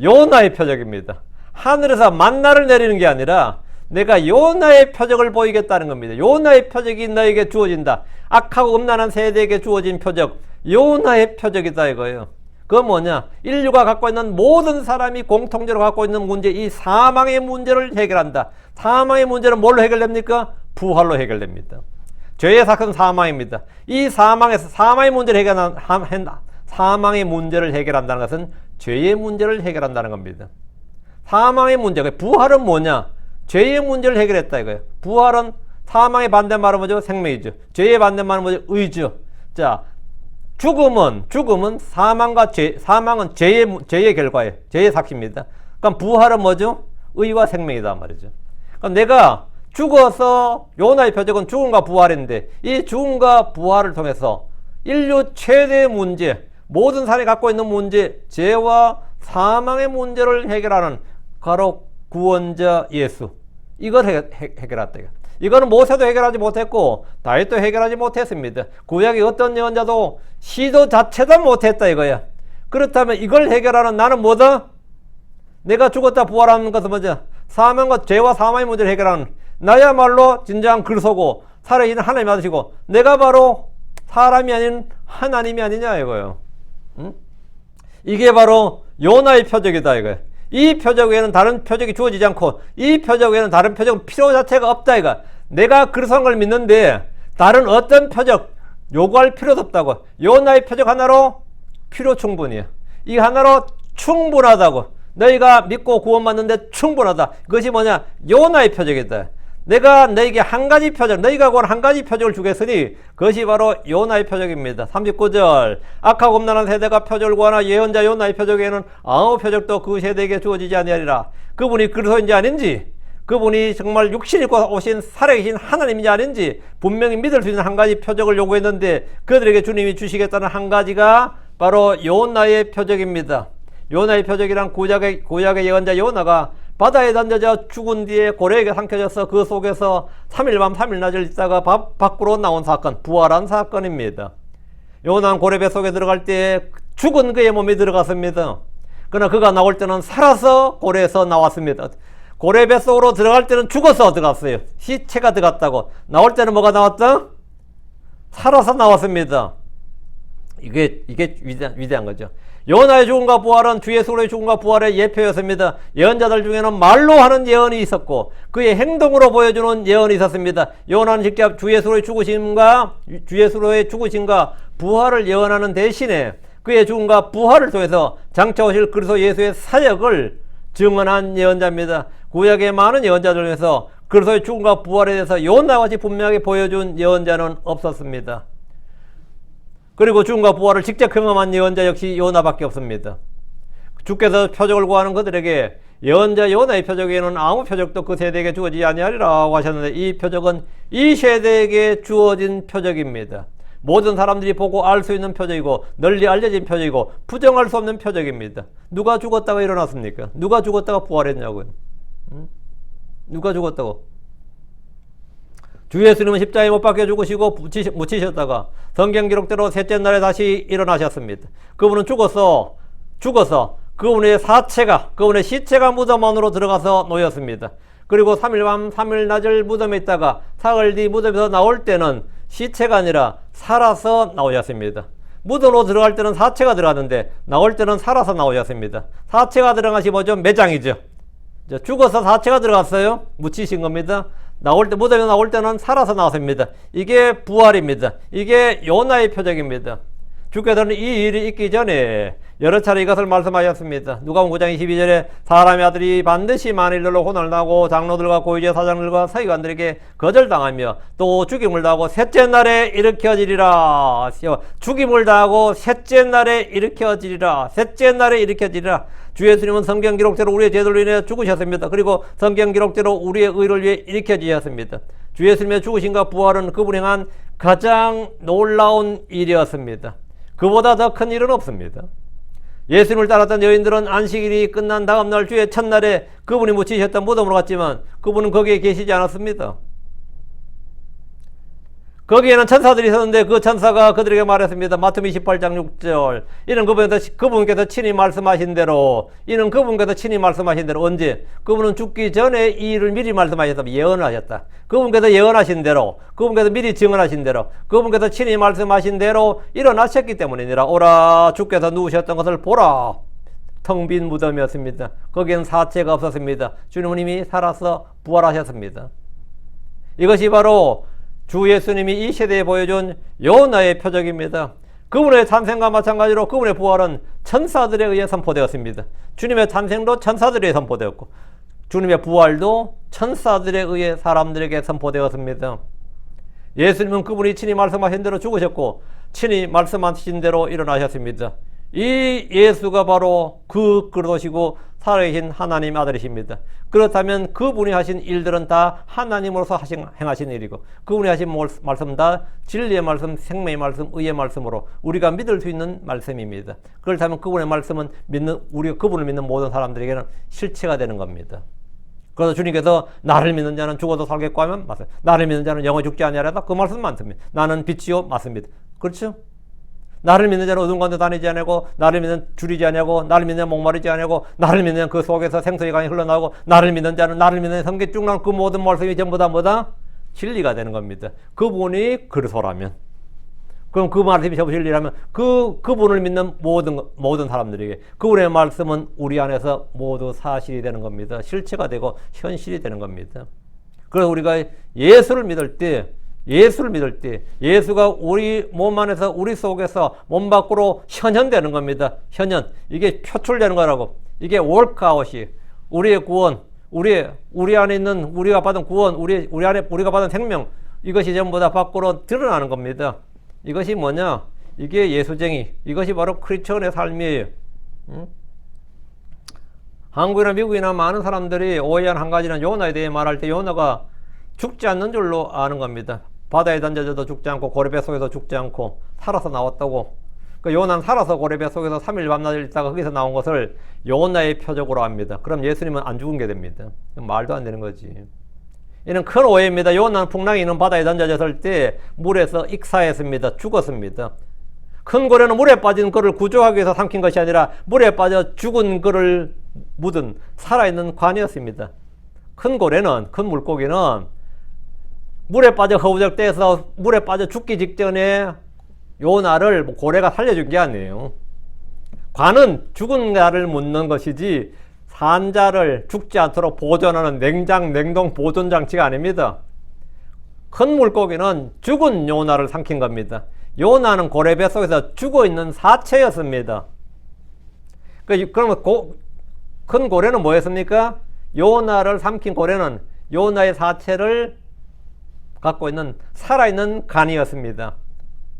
요나의 표적입니다. 하늘에서 만나를 내리는 게 아니라 내가 요나의 표적을 보이겠다는 겁니다. 요나의 표적이 너에게 주어진다. 악하고 음란한 세대에게 주어진 표적, 요나의 표적이다 이거예요. 그건 뭐냐? 인류가 갖고 있는 모든 사람이 공통적으로 갖고 있는 문제, 이 사망의 문제를 해결한다. 사망의 문제는 뭘로 해결됩니까? 부활로 해결됩니다. 죄의 사건은 사망입니다. 이 사망의 문제를 사망의 문제를 해결한다는 것은 죄의 문제를 해결한다는 겁니다. 사망의 문제, 부활은 뭐냐? 죄의 문제를 해결했다 이거예요. 부활은 사망의 반대말은 뭐죠? 생명이죠. 죄의 반대말은 뭐죠? 의죠. 자, 죽음은 사망은 죄의 결과예요. 죄의 삭시입니다. 그럼 부활은 뭐죠? 의와 생명이다 말이죠. 그럼 내가 죽어서 요나의 표적은 죽음과 부활인데 이 죽음과 부활을 통해서 인류 최대의 문제, 모든 사람이 갖고 있는 문제, 죄와 사망의 문제를 해결하는 바로 구원자 예수. 이걸 해결했다. 이거는 모세도 해결하지 못했고 다윗도 해결하지 못했습니다. 구약의 어떤 예언자도 시도 자체도 못했다 이거야. 그렇다면 이걸 해결하는 나는 뭐다? 내가 죽었다 부활하는 것은 뭐죠? 사망과 죄와 사망의 문제를 해결하는 나야말로 진정한 그리스도고 살아있는 하나님 아들이고 내가 바로 사람이 아닌 하나님이 아니냐 이거예요. 응? 이게 바로 요나의 표적이다 이거야. 이 표적 외에는 다른 표적이 주어지지 않고 이 표적 외에는 다른 표적은 필요 자체가 없다 이거. 내가 그리스도인 걸 믿는데 다른 어떤 표적 요구할 필요도 없다고. 요나의 표적 하나로 필요 충분이야. 이 하나로 충분하다고. 너희가 믿고 구원받는데 충분하다. 그것이 뭐냐? 요나의 표적이다. 내가 너에게 한 가지 표적, 너희가 구한 한 가지 표적을 주겠으니 그것이 바로 요나의 표적입니다. 39절 악하고 험난한 세대가 표적을 구하나 예언자 요나의 표적에는 아무 표적도 그 세대에게 주어지지 아니하리라. 그분이 그리스도인지 아닌지, 그분이 정말 육신 입고 오신 살아계신 하나님인지 아닌지 분명히 믿을 수 있는 한 가지 표적을 요구했는데 그들에게 주님이 주시겠다는 한 가지가 바로 요나의 표적입니다. 요나의 표적이란 구약의 예언자 요나가 바다에 던져져 죽은 뒤에 고래에게 삼켜져서 그 속에서 3일 밤 3일 낮을 있다가 밖으로 나온 사건, 부활한 사건입니다. 요나는 고래 뱃속에 들어갈 때 죽은 그의 몸이 들어갔습니다. 그러나 그가 나올 때는 살아서 고래에서 나왔습니다. 고래 뱃속으로 들어갈 때는 죽어서 들어갔어요. 시체가 들어갔다고. 나올 때는 뭐가 나왔다? 살아서 나왔습니다. 이게 위대한 거죠. 요나의 죽음과 부활은 주 예수로의 죽음과 부활의 예표였습니다. 예언자들 중에는 말로 하는 예언이 있었고 그의 행동으로 보여주는 예언이 있었습니다. 요나는 직접 주 예수로의 죽으심과 부활을 예언하는 대신에 그의 죽음과 부활을 통해서 장차 오실 그리스도 예수의 사역을 증언한 예언자입니다. 구약의 많은 예언자들 중에서 그리스도의 죽음과 부활에 대해서 요나와 같이 분명하게 보여준 예언자는 없었습니다. 그리고 죽음과 부활을 직접 경험한 예언자 역시 요나밖에 없습니다. 주께서 표적을 구하는 그들에게 예언자 요나의 표적에는 아무 표적도 그 세대에게 주어지지 아니하리라고 하셨는데 이 표적은 이 세대에게 주어진 표적입니다. 모든 사람들이 보고 알 수 있는 표적이고 널리 알려진 표적이고 부정할 수 없는 표적입니다. 누가 죽었다가 일어났습니까? 누가 죽었다가 부활했냐고요? 누가 죽었다고? 주 예수님은 십자가에 못 박혀 죽으시고 묻히셨다가 성경 기록대로 셋째 날에 다시 일어나셨습니다. 그분은 죽어서 그분의 그분의 시체가 무덤 안으로 들어가서 놓였습니다. 그리고 3일 밤 3일 낮을 무덤에 있다가 사흘 뒤 무덤에서 나올 때는 시체가 아니라 살아서 나오셨습니다. 무덤으로 들어갈 때는 사체가 들어갔는데 나올 때는 살아서 나오셨습니다. 사체가 들어가시 뭐죠? 매장이죠. 죽어서 사체가 들어갔어요. 묻히신 겁니다. 무덤에 나올 때는 살아서 나왔습니다. 이게 부활입니다. 이게 요나의 표적입니다. 주께서는 이 일이 있기 전에 여러 차례 이것을 말씀하셨습니다. 누가복음 9장 22절에 사람의 아들이 반드시 만일로 혼을 나고 장로들과 고위제 사장들과 서기관들에게 거절당하며 또 죽임을 당하고 셋째 날에 일으켜지리라. 죽임을 당하고 셋째 날에 일으켜지리라. 셋째 날에 일으켜지리라. 주 예수님은 성경 기록대로 우리의 죄들로 인해 죽으셨습니다. 그리고 성경 기록대로 우리의 의를 위해 일으켜지셨습니다. 주 예수님의 죽으심과 부활은 그분이 행한 가장 놀라운 일이었습니다. 그보다 더 큰 일은 없습니다. 예수님을 따랐던 여인들은 안식일이 끝난 다음날 주의 첫날에 그분이 묻히셨던 무덤으로 갔지만 그분은 거기에 계시지 않았습니다. 거기에는 천사들이 있었는데 그 천사가 그들에게 말했습니다. 마태복음 28장 6절 이는 그분께서 친히 말씀하신 대로 언제? 그분은 죽기 전에 이 일을 미리 말씀하셨다. 예언을 하셨다. 그분께서 예언하신 대로, 그분께서 미리 증언하신 대로, 그분께서 친히 말씀하신 대로 일어나셨기 때문이니라. 오라 주께서 누우셨던 것을 보라. 텅 빈 무덤이었습니다. 거기엔 사체가 없었습니다. 주님은 이미 살아서 부활하셨습니다. 이것이 바로 주 예수님이 이 세대에 보여준 요나의 표적입니다. 그분의 탄생과 마찬가지로 그분의 부활은 천사들에 의해 선포되었습니다. 주님의 탄생도 천사들에 의해 선포되었고 주님의 부활도 천사들에 의해 사람들에게 선포되었습니다. 예수님은 그분이 친히 말씀하신 대로 죽으셨고 친히 말씀하신 대로 일어나셨습니다. 이 예수가 바로 그 그리스도시고 살아계신 하나님 아들이십니다. 그렇다면 그분이 하신 일들은 다 하나님으로서 행하신 일이고 그분이 하신 말씀 다 진리의 말씀, 생명의 말씀, 의의 말씀으로 우리가 믿을 수 있는 말씀입니다. 그렇다면 그분의 말씀은 우리가 그분을 믿는 모든 사람들에게는 실체가 되는 겁니다. 그래서 주님께서 나를 믿는 자는 죽어도 살겠고 하면 맞습니다. 나를 믿는 자는 영원히 죽지 아니하리라 그 말씀 맞습니다. 나는 빛이요 맞습니다. 그렇죠? 나를 믿는 자는 어둠 가운데 다니지 아니하고 나를 믿는 줄이지 아니하고 나를 믿는 자는 목마르지 아니하고 나를 믿는 자는 그 속에서 생수의 강이 흘러나오고 나를 믿는 자는 나를 믿는 성경 쭉 나온 그 모든 말씀이 전부 다 뭐다? 진리가 되는 겁니다. 그분이 그리스도라면 그럼 그 말씀이 접실이라면 그분을 믿는 모든 사람들에게 그분의 말씀은 우리 안에서 모두 사실이 되는 겁니다. 실체가 되고 현실이 되는 겁니다. 그래서 우리가 예수를 믿을 때 예수가 우리 몸 안에서 우리 속에서 몸 밖으로 현현되는 겁니다. 현현. 이게 표출되는 거라고. 이게 월크아웃이 우리의 구원, 우리 안에 있는 우리가 받은 구원, 우리 안에 우리가 받은 생명, 이것이 전부 다 밖으로 드러나는 겁니다. 이것이 뭐냐? 이게 예수쟁이. 이것이 바로 크리스천의 삶이에요. 한국이나 미국이나 많은 사람들이 오해한 한 가지는 요나에 대해 말할 때 요나가 죽지 않는 줄로 아는 겁니다. 바다에 던져져도 죽지 않고 고래배 속에서 죽지 않고 살아서 나왔다고. 그 요나는 살아서 고래배 속에서 3일 밤낮을 있다가 거기서 나온 것을 요나의 표적으로 합니다. 그럼 예수님은 안 죽은 게 됩니다. 말도 안 되는 거지. 이는 큰 오해입니다. 요나는 풍랑이 있는 바다에 던져졌을 때 물에서 익사했습니다. 죽었습니다. 큰 고래는 물에 빠진 그를 구조하기 위해서 삼킨 것이 아니라 물에 빠져 죽은 그를 묻은 살아있는 관이었습니다. 큰 물고기는 물에 빠져 허우적대서 물에 빠져 죽기 직전에 요나를 고래가 살려준 게 아니에요. 관은 죽은 자를 묻는 것이지 산자를 죽지 않도록 보존하는 냉동 보존 장치가 아닙니다. 큰 물고기는 죽은 요나를 삼킨 겁니다. 요나는 고래배 속에서 죽어있는 사체였습니다. 그러면 큰 고래는 뭐였습니까? 요나를 삼킨 고래는 요나의 사체를 갖고 있는 살아있는 간이었습니다.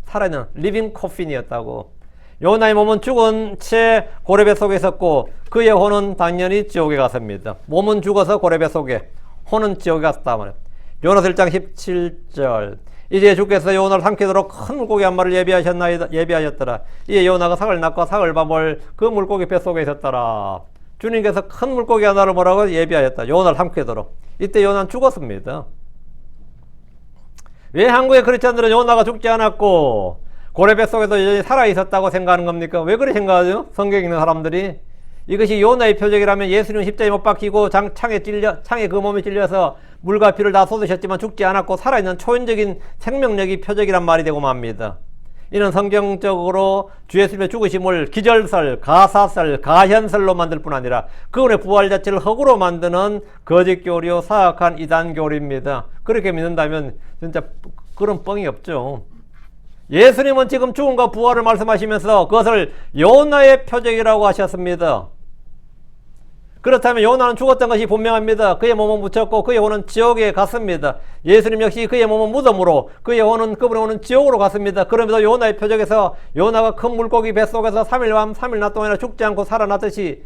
살아있는 리빙 코핀이었다고. 요나의 몸은 죽은 채 고래배 속에 있었고 그의 혼은 당연히 지옥에 갔습니다. 몸은 죽어서 고래배 속에, 혼은 지옥에 갔다 말이에요. 요나서 1장 17절. 이제 주께서 요나를 삼키도록 큰 물고기 한 마리를 예비하셨더라. 이에 요나가 삭을 낚아 삭을 밥을 그 물고기 뱃 속에 있었더라. 주님께서 큰 물고기 하나를 뭐라고 예비하셨다. 요나를 삼키도록. 이때 요나는 죽었습니다. 왜 한국의 크리스천들은 요나가 죽지 않았고 고래배 속에서 여전히 살아있었다고 생각하는 겁니까? 왜 그렇게 생각하죠? 성경 읽는 사람들이. 이것이 요나의 표적이라면 예수님은 십자가에 못 박히고 창에 그 몸에 찔려서 물과 피를 다 쏟으셨지만 죽지 않았고 살아있는 초인적인 생명력이 표적이란 말이 되고 맙니다. 이는 성경적으로 주 예수님의 죽으심을 기절설, 가사설, 가현설로 만들 뿐 아니라 그분의 부활 자체를 흙으로 만드는 거짓 교리요 사악한 이단 교리입니다. 그렇게 믿는다면 진짜 그런 뻥이 없죠. 예수님은 지금 죽음과 부활을 말씀하시면서 그것을 요나의 표적이라고 하셨습니다. 그렇다면 요나는 죽었던 것이 분명합니다. 그의 몸은 묻혔고 그의 혼은 지옥에 갔습니다. 예수님 역시 그의 몸은 무덤으로, 그분의 혼은 지옥으로 갔습니다. 그러면서 요나의 표적에서 요나가 큰 물고기 뱃속에서 3일 밤 3일 낮 동안이나 죽지 않고 살아났듯이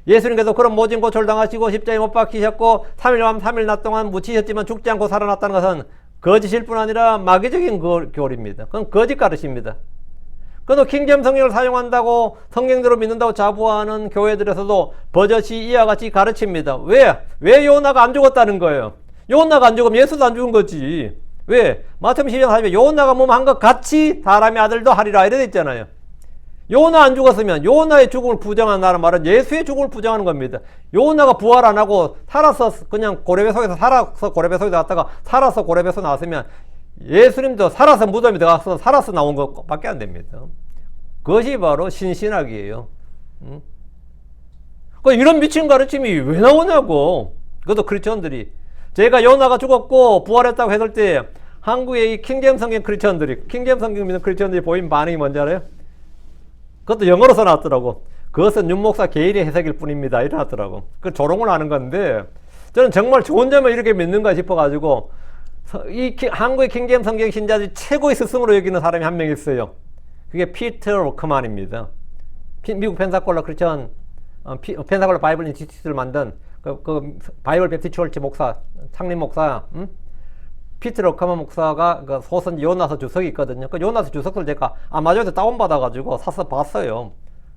예수님께서 그런 모진 고초를 당하시고 십자가에 못 박히셨고 3일 밤 3일 낮 동안 묻히셨지만 죽지 않고 살아났다는 것은 거짓일 뿐 아니라 마귀적인 교리입니다. 그건 거짓 가르침입니다. 그래도 킹제임스 성경을 사용한다고 성경대로 믿는다고 자부하는 교회들에서도 버젓이 이와 같이 가르칩니다. 왜 요나가 안 죽었다는 거예요? 요나가 안 죽으면 예수도 안 죽은 거지. 왜? 마태복음 12장 40에 요나가 몸한 것 같이 사람의 아들도 하리라 이래 있잖아요. 요나 안 죽었으면 요나의 죽음을 부정한다는 말은 예수의 죽음을 부정하는 겁니다. 요나가 부활 안 하고 살아서 그냥 고래배 속에서 갔다가 살아서 고래배에서 나왔으면 예수님도 살아서 무덤에 들어가서 살아서 나온 것밖에 안 됩니다. 그것이 바로 신신학이에요. 이런 미친 가르침이 왜 나오냐고. 그것도 크리스천들이. 제가 요나가 죽었고 부활했다고 했을 때 한국의 이 킹제임스 성경 킹제임스 성경 믿는 크리스천들이 보인 반응이 뭔지 알아요? 그것도 영어로 써놨더라고. 그것은 윤목사 개인의 해석일 뿐입니다. 이래놨더라고. 그 조롱을 하는 건데 저는 정말 좋은 점을 이렇게 믿는가 싶어가지고 한국의 킹제임스 성경 신자들이 최고의 스승으로 여기는 사람이 한 명 있어요. 그게 피터 워크만입니다. 미국 펜사콜라 크리스천 펜사콜라 바이블 인스티튜트를 만든 그 바이블 베프티스트 처치 목사, 창립 목사, 피터 워크만 목사가 그 소선 요나서 주석이 있거든요. 그 요나서 주석을 제가 아마존에서 다운받아가지고 사서 봤어요.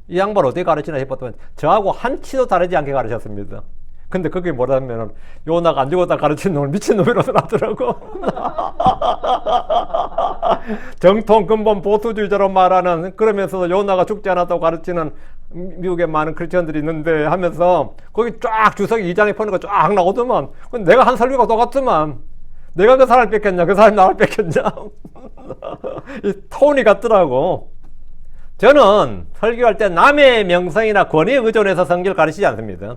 이 양반 어떻게 가르치나 싶었더니 저하고 한치도 다르지 않게 가르쳤습니다. 근데 그게 뭐라면 요나가 안 죽었다 가르치는 놈을 미친놈이라고 하더라고. 정통 근본 보수주의자로 말하는, 그러면서도 요나가 죽지 않았다고 가르치는 미국의 많은 크리스천들이 있는데 하면서 거기 쫙 주석이 2장에 펴는 거 쫙 나오더만. 내가 한 설교가 똑같더만. 내가 그 사람을 뺏겼냐? 그 사람이 나를 뺏겼냐? 이 톤이 같더라고. 저는 설교할 때 남의 명성이나 권위에 의존해서 성경을 가르치지 않습니다.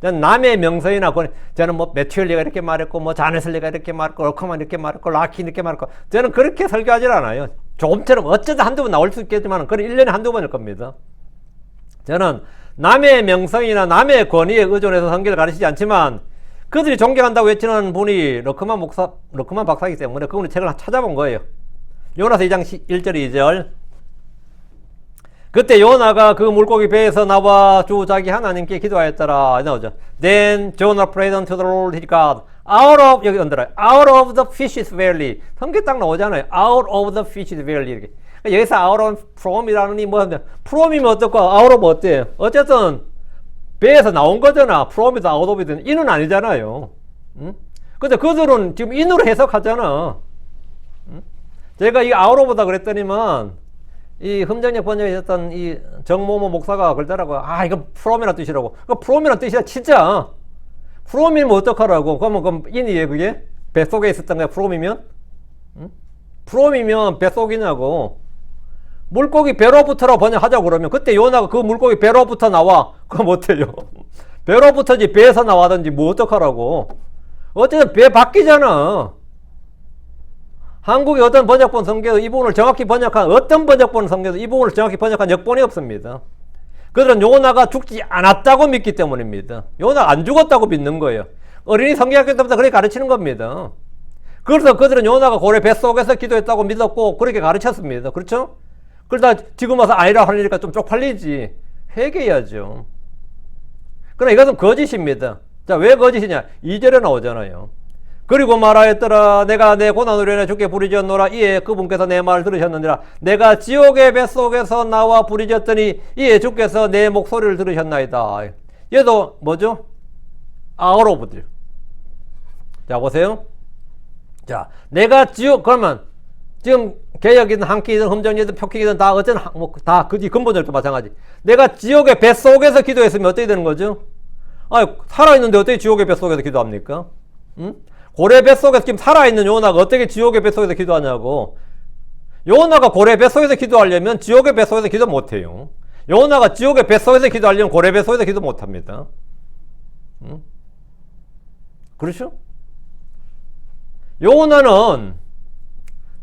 저는 남의 명성이나 권위, 저는 뭐 매튜엘리가 이렇게 말했고, 뭐 자네슬리가 이렇게 말했고, 얼커만 이렇게 말했고, 라킨 이렇게 말했고, 저는 그렇게 설교하지 않아요. 조금처럼 어쩌다 한두 번 나올 수 있겠지만, 그건 1년에 한두 번일 겁니다. 저는 남의 명성이나 남의 권위에 의존해서 성경을 가르치지 않지만, 그들이 존경한다고 외치는 분이 러크만 박사이기 때문에 그분의 책을 찾아본 거예요. 요나서 2장 1절 2절. 그때 요나가 그 물고기 배에서 나와 주 자기 하나님께 기도하였더라. 나오죠. Then Jonah prayed unto the Lord his God out of, 여기 언더라, out of the fish's belly. 성경 딱 나오잖아요. out of the fish's belly 이렇게. 여기서 out of from이라는 이 뭐 from이면 어떻고 out of 어때요? 어쨌든 배에서 나온 거잖아. from이든 out of이든 in은 아니잖아요. 응? 근데 그들은 지금 in으로 해석하잖아. 응? 제가 이 out of다 그랬더니만 이 흠정역 번역에 있었던 이 정모모 목사가 그러더라고요. 아, 이거 from이라는 뜻이라고. 그 from이라는 뜻이야, 진짜. from이면 어떡하라고. 그러면 in이에요, 그게? 뱃속에 있었던 거야, from이면? 응? from이면 뱃속이냐고. 물고기 배로부터라고 번역하자고 그러면 그때 요나가 그 물고기 배로부터 나와. 그럼 어때요? 배로부터지 배에서 나와든지 뭐 어떡하라고. 어쨌든 배 바뀌잖아. 한국의 어떤 번역본 성경에서 이 부분을 정확히 번역한 어떤 번역본 성경에서 이 부분을 정확히 번역한 역본이 없습니다. 그들은 요나가 죽지 않았다고 믿기 때문입니다. 요나가 안 죽었다고 믿는 거예요. 어린이 성경학교 때부터 그렇게 가르치는 겁니다. 그래서 그들은 요나가 고래 뱃속에서 기도했다고 믿었고 그렇게 가르쳤습니다. 그렇죠? 그러다 지금 와서 아니라 하려니까 좀 쪽팔리지. 회개해야죠. 그러나 이것은 거짓입니다. 자, 왜 거짓이냐? 2절에 나오잖아요. 그리고 말하였더라. 내가 내 고난으로 인해 주께 부르짖었노라. 이에 그분께서 내 말을 들으셨느니라. 내가 지옥의 뱃속에서 나와 부르짖었더니 이에 주께서 내 목소리를 들으셨나이다. 얘도 뭐죠? out of. 자, 보세요. 자, 내가 그러면 지금 개혁이든 한끼이든 흠정이든 표킥이든 다 어쨌든 다 그 근본적으로 마찬가지. 내가 지옥의 뱃속에서 기도했으면 어떻게 되는 거죠? 아, 살아있는데 어떻게 지옥의 뱃속에서 기도합니까? 응? 고래 뱃속에서 지금 살아있는 요나가 어떻게 지옥의 뱃속에서 기도하냐고. 요나가 고래 뱃속에서 기도하려면 지옥의 뱃속에서 기도 못해요. 요나가 지옥의 뱃속에서 기도하려면 고래 뱃속에서 기도 못합니다. 응? 그렇죠? 요나는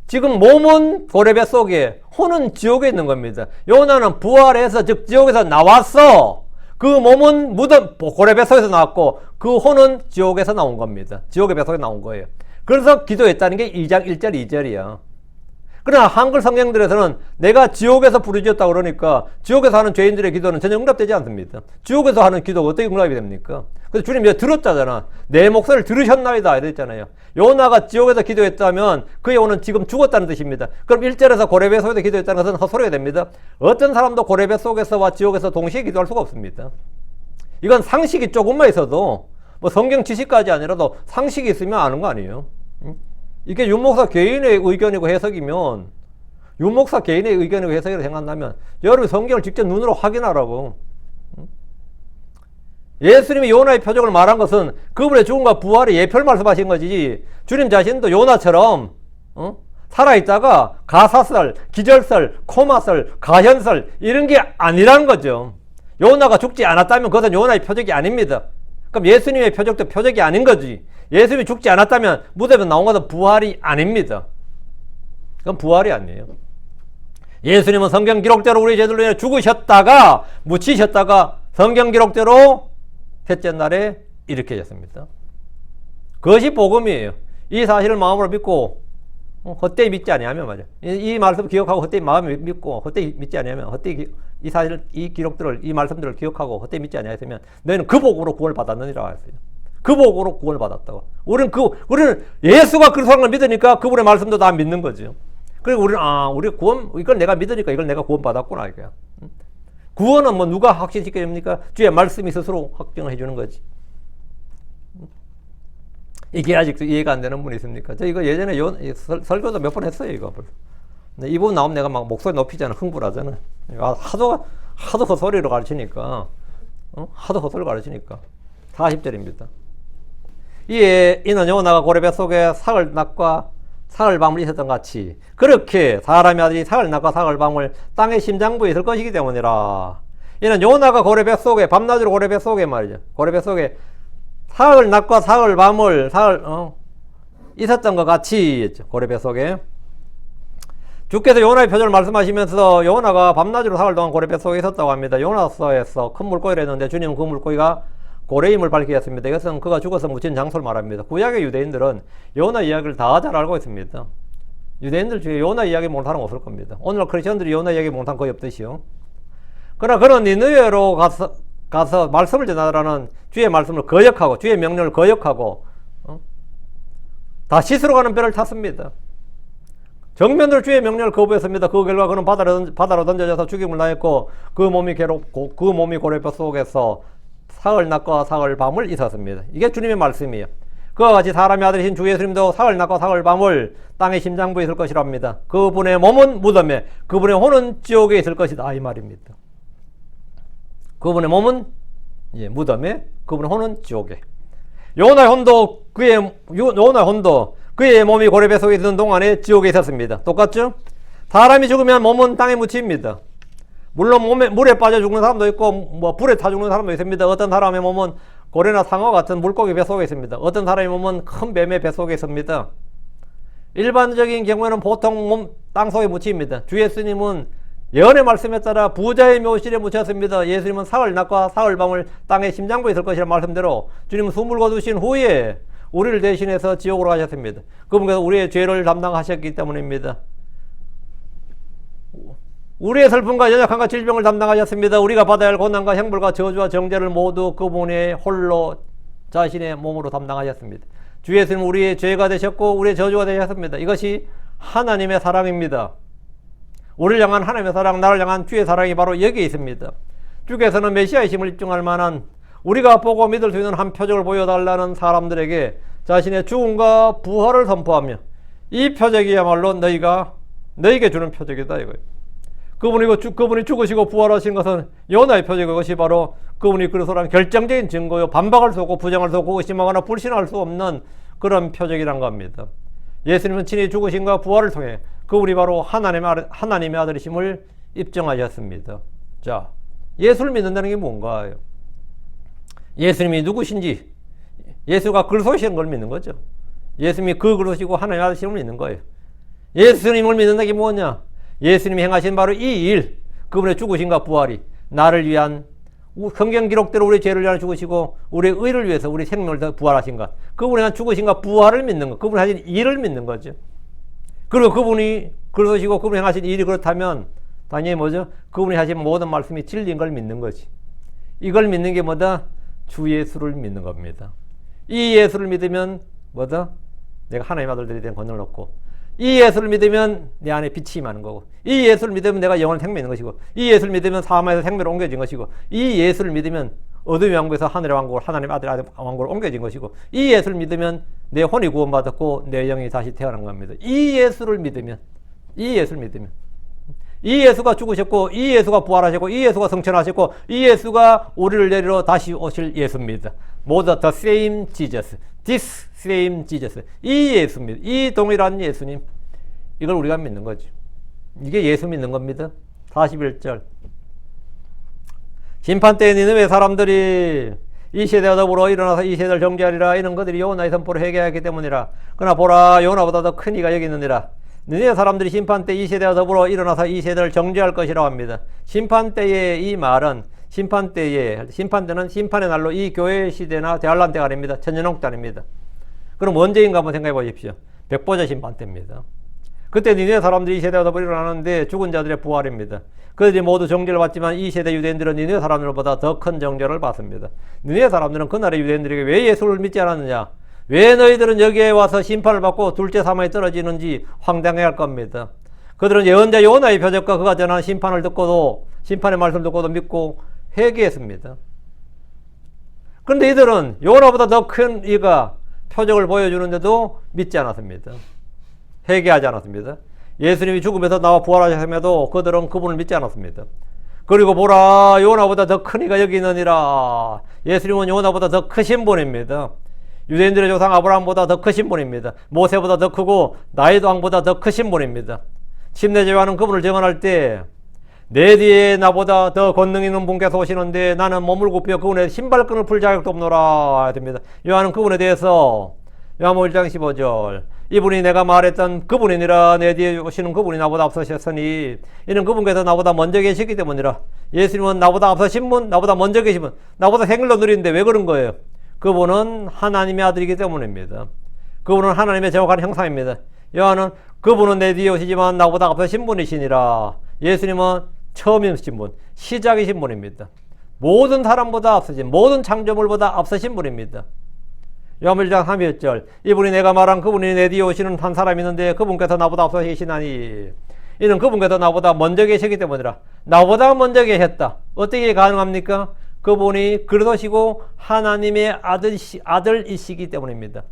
지금 몸은 고래 뱃속에, 혼은 지옥에 있는 겁니다. 요나는 부활해서, 즉 지옥에서 나왔어. 그 몸은 고래 뱃속에서 나왔고 그 혼은 지옥에서 나온 겁니다. 지옥의 뱃속에서 나온 거예요. 그래서 기도했다는 게 2장 1절 2절이야. 그러나 한글 성경들에서는 내가 지옥에서 부르짖었다 그러니까 지옥에서 하는 죄인들의 기도는 전혀 응답되지 않습니다. 지옥에서 하는 기도가 어떻게 응답이 됩니까? 그래서 주님이 들었잖아. 내 목소리를 들으셨나이다 이랬잖아요. 요나가 지옥에서 기도했다면 그의 혼은 지금 죽었다는 뜻입니다. 그럼 1절에서 고래배 속에서 기도했다는 것은 헛소리가 됩니다. 어떤 사람도 고래배 속에서와 지옥에서 동시에 기도할 수가 없습니다. 이건 상식이 조금만 있어도 뭐 성경 지식까지 아니라도 상식이 있으면 아는 거 아니에요. 이게 윤목사 개인의 의견이고 해석이면 윤목사 개인의 의견이고 해석이라고 생각한다면 여러분이 성경을 직접 눈으로 확인하라고. 예수님이 요나의 표적을 말한 것은 그분의 죽음과 부활의 예표를 말씀하신 거지 주님 자신도 요나처럼 살아있다가 가사설, 기절설, 코마설, 가현설 이런 게 아니란 거죠. 요나가 죽지 않았다면 그것은 요나의 표적이 아닙니다. 그럼 예수님의 표적도 표적이 아닌 거지. 예수님이 죽지 않았다면 무덤에서 나온 것은 부활이 아닙니다. 그건 부활이 아니에요. 예수님은 성경 기록대로 우리 죄들로 인해 죽으셨다가 묻히셨다가 성경 기록대로 셋째 날에 일으켜졌습니다. 그것이 복음이에요. 이 사실을 마음으로 믿고 헛되이 믿지 아니하면 말이야. 이 말씀 기억하고 헛되이 마음에 믿고 헛되이 믿지 아니하면 헛되이 이 사실 이 기록들을 이 말씀들을 기억하고 헛되이 믿지 아니하였으면 너희는 그 복으로 구원을 받았느니라 했어요. 그 복으로 구원을 받았다고. 우리는 예수가 그런 걸 믿으니까 그분의 말씀도 다 믿는 거죠. 그리고 우리는 우리 구원 이걸 내가 믿으니까 이걸 내가 구원 받았구나 이거야. 구원은 뭐 누가 확신시켜 줍니까? 주의 말씀이 스스로 확정을 해주는 거지. 이게 아직도 이해가 안 되는 분이 있습니까? 저 이거 예전에 설교도 몇 번 했어요 이거. 근데 이 부분 나오면 내가 막 목소리 높이잖아, 흥분하잖아. 하도 헛소리로 가르치니까, 하도 헛소리로 가르치니까. 40절입니다. 이에 이는 요나가 고래 뱃속에 삭을 낫과 사흘 밤을 있었던 것 같이 그렇게 사람의 아들이 사흘 낮과 사흘 밤을 땅의 심장부에 있을 것이기 때문이라. 이는 요나가 고래 뱃속에 밤낮으로 고래 뱃속에 말이죠. 고래 뱃속에 사흘 낮과 사흘 밤을 있었던 것 같이 했죠. 고래 뱃속에. 주께서 요나의 표적을 말씀하시면서 요나가 밤낮으로 사흘 동안 고래 뱃속에 있었다고 합니다. 요나서에서 큰 물고기를 했는데 주님은 그 물고기가 고래임을 밝히셨습니다. 이것은 그가 죽어서 묻힌 장소를 말합니다. 구약의 유대인들은 요나 이야기를 다 잘 알고 있습니다. 유대인들 중에 요나 이야기 모르는 사람 없을 겁니다. 오늘 크리스천들이 요나 이야기 모르는 사람 거의 없듯이요. 그러나 그런 니느웨로 가서 말씀을 전하라는 주의 말씀을 거역하고 주의 명령을 거역하고 다 씻으러 가는 배를 탔습니다. 정면으로 주의 명령을 거부했습니다. 그 결과 그는 바다로 던져져서 죽임을 당했고 그 몸이 괴롭고 그 몸이 고래뼈 속에서 사흘 낮과 사흘 밤을 있었습니다. 이게 주님의 말씀이에요. 그와 같이 사람의 아들이신 주 예수님도 사흘 낮과 사흘 밤을 땅의 심장부에 있을 것이라 합니다. 그분의 몸은 무덤에 그분의 혼은 지옥에 있을 것이다 이 말입니다. 그분의 몸은 무덤에 그분의 혼은 지옥에. 요나의 혼도 그의 몸이 고래배 속에 있던 동안에 지옥에 있었습니다. 똑같죠? 사람이 죽으면 몸은 땅에 묻힙니다. 물론 물에 빠져 죽는 사람도 있고 불에 타 죽는 사람도 있습니다. 어떤 사람의 몸은 고래나 상어 같은 물고기 배 속에 있습니다. 어떤 사람의 몸은 큰 뱀의 배 속에 있습니다. 일반적인 경우에는 보통 몸 땅 속에 묻힙니다. 주 예수님은 예언의 말씀에 따라 부자의 묘실에 묻혔습니다. 예수님은 사흘 낮과 사흘 밤을 땅의 심장부에 있을 것이라는 말씀대로 주님은 숨을 거두신 후에 우리를 대신해서 지옥으로 가셨습니다. 그분께서 우리의 죄를 담당하셨기 때문입니다. 우리의 슬픔과 연약함과 질병을 담당하셨습니다. 우리가 받아야 할 고난과 형벌과 저주와 정죄를 모두 그분의 홀로 자신의 몸으로 담당하셨습니다. 주 예수님은 우리의 죄가 되셨고 우리의 저주가 되셨습니다. 이것이 하나님의 사랑입니다. 우리를 향한 하나님의 사랑, 나를 향한 주의 사랑이 바로 여기에 있습니다. 주께서는 메시아이심을 입증할 만한 우리가 보고 믿을 수 있는 한 표적을 보여달라는 사람들에게 자신의 죽음과 부활을 선포하며 이 표적이야말로 너에게 주는 표적이다 이거예요. 그분이 죽으시고 부활하신 것은 요나의 표적이고 그것이 바로 그분이 그리스도라는 결정적인 증거요. 반박할 수 없고 부정할 수 없고 의심하거나 불신할 수 없는 그런 표적이란 겁니다. 예수님은 친히 죽으심과 부활을 통해 그분이 바로 하나님의 아들이심을 입증하셨습니다. 자, 예수를 믿는다는 게 뭔가요? 예수님이 누구신지, 예수가 그리스도이신 걸 믿는 거죠. 예수님이 그 그리스도시고 하나님의 아들이심을 믿는 거예요. 예수님을 믿는다는 게 뭐냐? 예수님이 행하신 바로 이 일, 그분의 죽으심과 부활이 나를 위한 성경 기록대로 우리 죄를 위하여 죽으시고 우리의 의를 위해서 우리 생명을 더 부활하신 것, 그분이 한 죽으심과 부활을 믿는 것, 그분이 하신 일을 믿는 거죠. 그리고 그분이 그러시고 그분이 행하신 일이 그렇다면 당연히 뭐죠? 그분이 하신 모든 말씀이 진리인 걸 믿는 거지. 이걸 믿는 게 뭐다? 주 예수를 믿는 겁니다. 이 예수를 믿으면 뭐다? 내가 하나님의 아들들이 된 권능을 얻고, 이 예수를 믿으면 내 안에 빛이 임하는 거고, 이 예수를 믿으면 내가 영원한 생명이 있는 것이고, 이 예수를 믿으면 사망에서 생명으로 옮겨진 것이고, 이 예수를 믿으면 어둠의 왕국에서 하늘의 왕국을 하나님의 아들 왕국으로 옮겨진 것이고, 이 예수를 믿으면 내 혼이 구원받았고 내 영이 다시 태어난 겁니다. 이 예수를 믿으면, 이 예수가 죽으셨고, 이 예수가 부활하셨고, 이 예수가 성천하셨고, 이 예수가 우리를 내리러 다시 오실 예수입니다. 모두 the same Jesus, this same Jesus. 이 예수입니다. 이 동일한 예수님. 이걸 우리가 믿는 거죠. 이게 예수 믿는 겁니다. 41절. 심판때에 니느웨 사람들이 이 세대와 더불어 일어나서 이 세대를 정죄하리라. 이런 것들이 요나의 선포를 회개하기 때문이라. 그러나 보라, 요나보다 더 큰 이가 여기 있느니라. 니느웨 사람들이 심판때 이 세대와 더불어 일어나서 이 세대를 정죄할 것이라고 합니다. 심판때의 이 말은 심판때는 심판의 날로 이 교회 시대나 대환란 때가 아닙니다. 천년왕 때 아닙니다. 그럼 언제인가 한번 생각해 보십시오. 백보자 심판 때입니다. 그때 니네 사람들이 이 세대와 더불어 일어나는데 죽은 자들의 부활입니다. 그들이 모두 정죄를 받지만 이 세대 유대인들은 니네 사람들보다 더 큰 정죄를 받습니다. 니네 사람들은 그날의 유대인들에게 왜 예수를 믿지 않았느냐? 왜 너희들은 여기에 와서 심판을 받고 둘째 사망에 떨어지는지 황당해할 겁니다. 그들은 예언자 요나의 표적과 그가 전한 심판의 말씀을 듣고도 믿고 회개했습니다. 그런데 이들은 요나보다 더 큰 이가 표적을 보여주는데도 믿지 않았습니다. 회개하지 않았습니다. 예수님이 죽음에서 나와 부활하셨음에도 그들은 그분을 믿지 않았습니다. 그리고 보라, 요나보다 더 큰 이가 여기 있느니라. 예수님은 요나보다 더 크신 분입니다. 유대인들의 조상 아브라함보다 더 크신 분입니다. 모세보다 더 크고 다윗 왕보다 더 크신 분입니다. 침례제와는 그분을 증언할 때 내 뒤에 나보다 더 권능 있는 분께서 오시는데 나는 몸을 굽혀 그분의 신발끈을 풀 자격도 없노라 해야 됩니다. 요한은 그분에 대해서 요한복음 1장 15절 이분이 내가 말했던 그분이니라. 내 뒤에 오시는 그분이 나보다 앞서셨으니 이는 그분께서 나보다 먼저 계시기 때문이라. 예수님은 나보다 앞서신 분, 나보다 먼저 계신 분, 나보다 생일로 누리는데 왜 그런 거예요? 그분은 하나님의 아들이기 때문입니다. 그분은 하나님의 정확한 형상입니다. 요한은 그분은 내 뒤에 오시지만 나보다 앞서신 분이시니라. 예수님은 처음이신 분, 시작이신 분입니다. 모든 사람보다 앞서신, 모든 창조물보다 앞서신 분입니다. 요한복음 1장 31절 이분이 내가 말한 그분이 내 뒤에 오시는 한 사람이 있는데 그분께서 나보다 앞서 계시나니 이는 그분께서 나보다 먼저 계시기 때문이라. 나보다 먼저 계셨다. 어떻게 가능합니까? 그분이 그리스도시고 하나님의 아들이시기 때문입니다.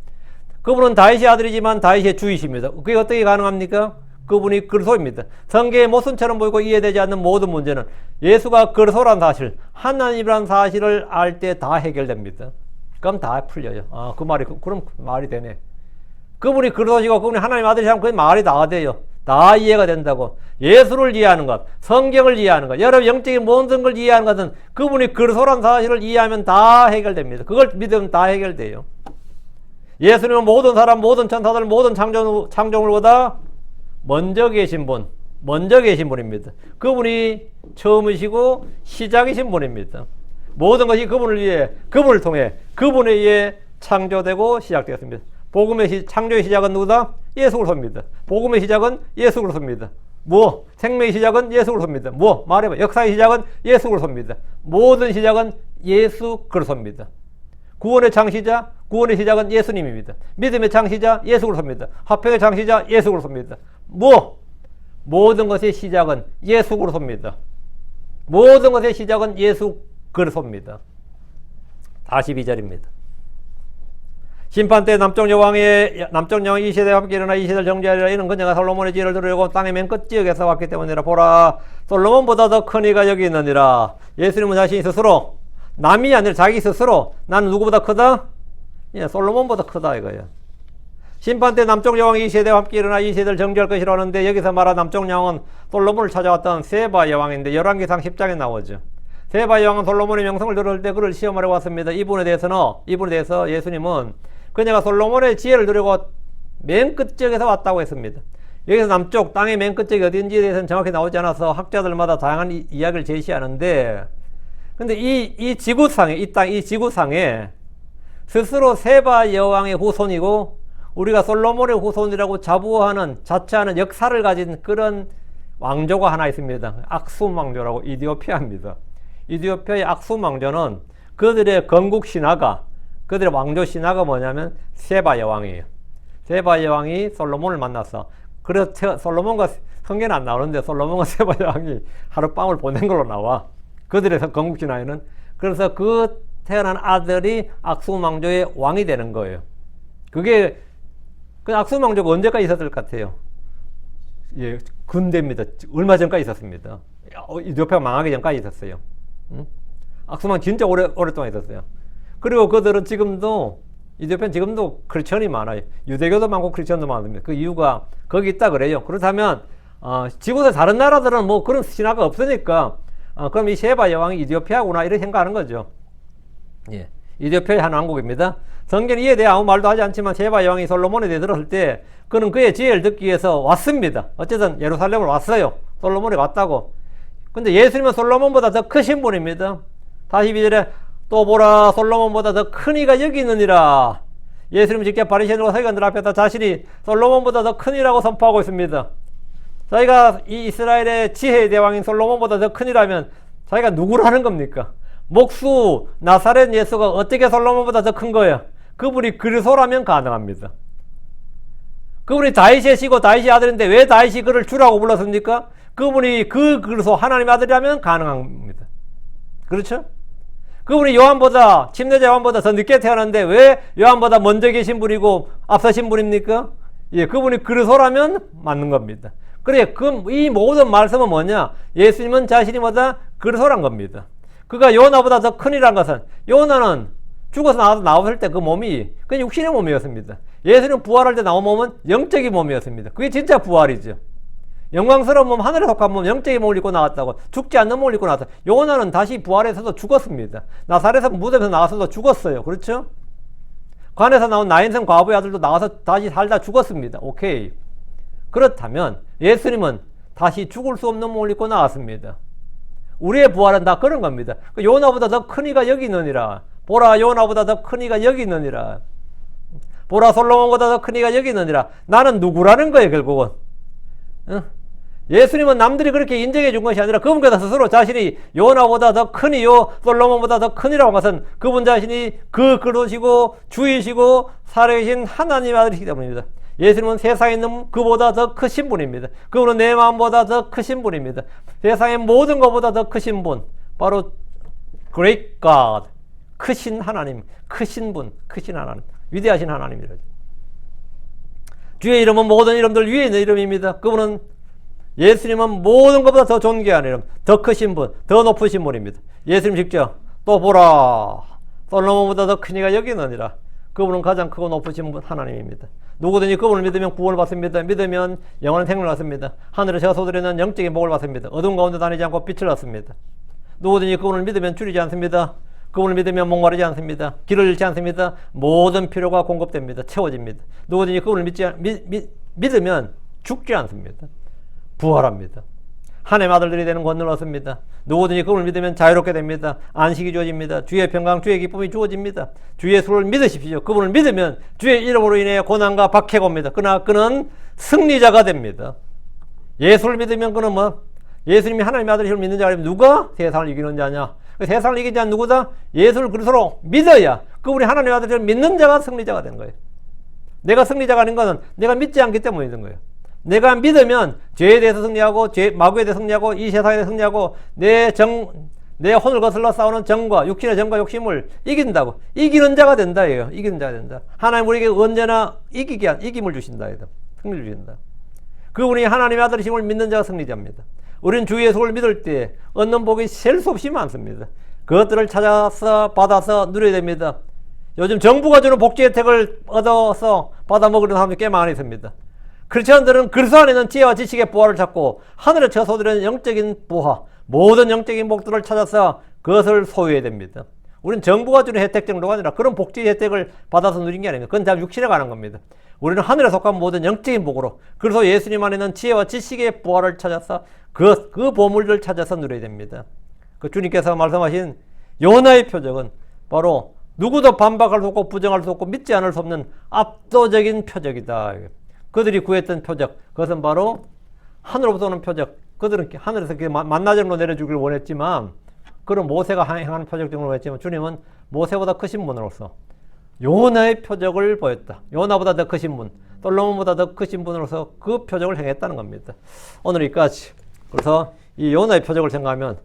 그분은 다윗의 아들이지만 다윗의 주이십니다. 그게 어떻게 가능합니까? 그분이 그리스도입니다. 성경의 모순처럼 보이고 이해되지 않는 모든 문제는 예수가 그리스도란 사실, 하나님이란 사실을 알 때 다 해결됩니다. 그럼 다 풀려요. 아, 그 말이 그럼 말이 되네. 그분이 그리스도시고 그분이 하나님 아들이시면 그 말이 다 돼요. 다 이해가 된다고. 예수를 이해하는 것, 성경을 이해하는 것, 여러 영적인 모든 걸 이해하는 것은 그분이 그리스도란 사실을 이해하면 다 해결됩니다. 그걸 믿으면 다 해결돼요. 예수님은 모든 사람, 모든 천사들, 모든 창조물보다 먼저 계신 분입니다. 그분이 처음이시고 시작이신 분입니다. 모든 것이 그분을 위해, 그분을 통해, 그분에 의해 창조되고 시작되었습니다. 복음의 창조의 시작은 누구다? 예수 그리스도입니다. 복음의 시작은 예수 그리스도입니다. 생명의 시작은 예수 그리스도입니다. 말해봐. 역사의 시작은 예수 그리스도입니다. 모든 시작은 예수 그리스도입니다. 구원의 창시자, 구원의 시작은 예수님입니다. 믿음의 창시자 예수 그리스도입니다. 화평의 창시자 예수 그리스도입니다. 모든 것의 시작은 예수 그리스도입니다. 모든 것의 시작은 예수 그리스도입니다. 42절입니다. 심판 때 남쪽 여왕이 이 시대와 함께 일어나 이 시대를 정죄하리라. 이는 그녀가 솔로몬의 지혜를 들으려고 땅의 맨 끝 지역에서 왔기 때문이라. 보라, 솔로몬보다 더 큰 이가 여기 있느니라. 예수님은 자신이 스스로, 남이 아니라 자기 스스로 나는 누구보다 크다? 예, 솔로몬보다 크다 이거예요. 심판 때 남쪽 여왕이 이 세대와 함께 일어나 이 세대를 정죄할 것이라 하는데 여기서 말한 남쪽 여왕은 솔로몬을 찾아왔던 세바 여왕인데 열왕기상 10장에 나오죠. 세바 여왕은 솔로몬의 명성을 들을 때 그를 시험하러 왔습니다. 이분에 대해서 예수님은 그녀가 솔로몬의 지혜를 누리고 맨 끝쪽에서 왔다고 했습니다. 여기서 남쪽 땅의 맨 끝쪽이 어딘지에 대해서는 정확히 나오지 않아서 학자들마다 다양한 이야기를 제시하는데, 근데 이 지구상에, 이 지구상에 스스로 세바 여왕의 후손이고 우리가 솔로몬의 후손이라고 자처하는 역사를 가진 그런 왕조가 하나 있습니다. 악숨 왕조라고 이디오피아입니다. 이디오피아의 악숨 왕조는 그들의 건국 신화가, 그들의 왕조 신화가 뭐냐면 세바 여왕이에요. 세바 여왕이 솔로몬을 만나서, 그래서 솔로몬과 성경은 안 나오는데 솔로몬과 세바 여왕이 하룻밤을 보낸 걸로 나와. 그들의 건국 신화에는. 그래서 그 태어난 아들이 악숨 왕조의 왕이 되는 거예요. 그게 그 악숨 왕조가 언제까지 있었을 것 같아요? 예, 근대입니다. 얼마 전까지 있었습니다. 이디오피아가 망하기 전까지 있었어요. 악숨 왕 진짜 오랫동안 있었어요. 그리고 그들은 이디오피아는 지금도 크리스천이 많아요. 유대교도 많고 크리스천도 많습니다. 그 이유가 거기 있다 그래요. 그렇다면 지구의 다른 나라들은 뭐 그런 신화가 없으니까 그럼 이 세바 여왕이 이디오피아구나 이렇게 생각하는 거죠. 예, 이디오피아의 한 왕국입니다. 성경 이에 대해 아무 말도 하지 않지만 세바 여왕이 솔로몬에 대해 들었을 때 그는 그의 지혜를 듣기 위해서 왔습니다. 어쨌든 예루살렘을 왔어요. 솔로몬이 왔다고. 근데 예수님은 솔로몬보다 더 크신 분입니다. 42절에 또 보라, 솔로몬보다 더 큰 이가 여기 있느니라. 예수님은 직접 바리새인들과 서기관들 앞에서 자신이 솔로몬보다 더 큰 이라고 선포하고 있습니다. 자기가 이 이스라엘의 지혜의 대왕인 솔로몬보다 더 큰 이라면 자기가 누구라는 겁니까? 목수 나사렛 예수가 어떻게 솔로몬보다 더 큰 거예요? 그분이 그리스도라면 가능합니다. 그분이 다윗의 시고 다윗의 아들인데 왜 다윗이 그를 주라고 불렀습니까? 그분이 그리스도 하나님의 아들이라면 가능합니다. 그렇죠? 그분이 침례자 요한보다 더 늦게 태어났는데 왜 요한보다 먼저 계신 분이고 앞서신 분입니까? 예, 그분이 그리스도라면 맞는 겁니다. 그래, 이 모든 말씀은 뭐냐? 예수님은 자신이 그리스도란 겁니다. 그가 요나보다 더 큰이란 것은, 요나는 죽어서 나왔을 때 그 몸이 그냥 육신의 몸이었습니다. 예수님 부활할 때 나온 몸은 영적인 몸이었습니다. 그게 진짜 부활이죠. 영광스러운 몸, 하늘에 속한 몸, 영적인 몸을 입고 나왔다고. 죽지 않는 몸을 입고 나왔다. 요나는 다시 부활해서도 죽었습니다. 나사렛에서 무덤에서 나와서도 죽었어요. 그렇죠? 관에서 나온 나인성 과부의 아들도 나와서 다시 살다 죽었습니다. 오케이. 그렇다면 예수님은 다시 죽을 수 없는 몸을 입고 나왔습니다. 우리의 부활은 다 그런 겁니다. 요나보다 더 큰 이가 여기 있느니라. 보라, 요나보다 더 큰 이가 여기 있느니라. 보라, 솔로몬보다 더 큰 이가 여기 있느니라. 나는 누구라는 거예요, 결국은. 응? 예수님은 남들이 그렇게 인정해 준 것이 아니라 그분께서 스스로 자신이 요나보다 더 크니요 솔로몬보다 더 크니라고 한 것은 그분 자신이 그 그러시고 주이시고 살아계신 하나님의 아들이기 때문입니다. 예수님은 세상에 있는 그보다 더 크신 분입니다. 그분은 내 마음보다 더 크신 분입니다. 세상의 모든 것보다 더 크신 분, 바로 Great God, 크신 하나님, 크신 분, 크신 하나님, 위대하신 하나님이라. 주의 이름은 모든 이름들 위에 있는 이름입니다. 그분은 예수님은 모든 것보다 더 존귀한 이름, 더 크신 분, 더 높으신 분입니다. 예수님 직접 또 보라, 솔로몬보다 더 큰 이가 여기 있느니라. 그분은 가장 크고 높으신 분 하나님입니다. 누구든지 그분을 믿으면 구원을 받습니다. 믿으면 영원한 생명을 받습니다. 하늘에 제가 소드리는 영적인 복을 받습니다. 어두운 가운데 다니지 않고 빛을 받습니다. 누구든지 그분을 믿으면 줄이지 않습니다. 그분을 믿으면 목마르지 않습니다. 길을 잃지 않습니다. 모든 필요가 공급됩니다. 채워집니다. 누구든지 그분을 믿으면 죽지 않습니다. 부활합니다. 하나님의 아들들이 되는 권능을 얻습니다. 누구든지 그분을 믿으면 자유롭게 됩니다. 안식이 주어집니다. 주의 평강, 주의 기쁨이 주어집니다. 주의 예수를 믿으십시오. 그분을 믿으면 주의 이름으로 인해 고난과 박해가 옵니다. 그러나 그는 승리자가 됩니다. 예수를 믿으면 그는 뭐? 예수님이 하나님의 아들이심을 믿는 자가 누가 세상을 이기는 자냐? 세상을 이기는 자는 누구다? 예수를 그리스도로 믿어야 그분이 하나님의 아들이심을 믿는 자가 승리자가 되는 거예요. 내가 승리자가 아닌 것은 내가 믿지 않기 때문이든 거예요. 내가 믿으면 죄에 대해서 승리하고 마귀에 대해서 승리하고 이 세상에 대해서 승리하고 내 혼을 거슬러 싸우는 정과 육신의 정과 욕심을 이긴다고. 이기는 자가 된다. 이기는 자가 된다. 하나님 우리에게 언제나 이김을 주신다. 승리를 주신다. 그분이 하나님의 아들이심을 믿는 자가 승리자입니다. 우리는 주 예수를 믿을 때 얻는 복이 셀 수 없이 많습니다. 그것들을 찾아서 받아서 누려야 됩니다. 요즘 정부가 주는 복지 혜택을 얻어서 받아먹으려는 사람들이 꽤 많이 있습니다. 크리스천들은 그리스도 안에 있는 지혜와 지식의 부활을 찾고 하늘에 쳐서드리는 영적인 부활, 모든 영적인 복들을 찾아서 그것을 소유해야 됩니다. 우리는 정부가 주는 혜택 정도가 아니라 그런 복지 혜택을 받아서 누린 게 아닙니다. 그건 다 육신에 관한 겁니다. 우리는 하늘에 속한 모든 영적인 복으로 그래서 예수님 안에 있는 지혜와 지식의 부활을 찾아서 그 보물을 찾아서 누려야 됩니다. 그 주님께서 말씀하신 요나의 표적은 바로 누구도 반박할 수 없고 부정할 수 없고 믿지 않을 수 없는 압도적인 표적이다. 그들이 구했던 표적, 그것은 바로 하늘로부터 오는 표적. 그들은 하늘에서 만나정으로 내려주길 원했지만 그런 모세가 행하는 표적 정도로 했지만 주님은 모세보다 크신 분으로서 요나의 표적을 보였다. 요나보다 더 크신 분, 솔로몬보다 더 크신 분으로서 그 표적을 행했다는 겁니다. 오늘 여기까지. 그래서 이 요나의 표적을 생각하면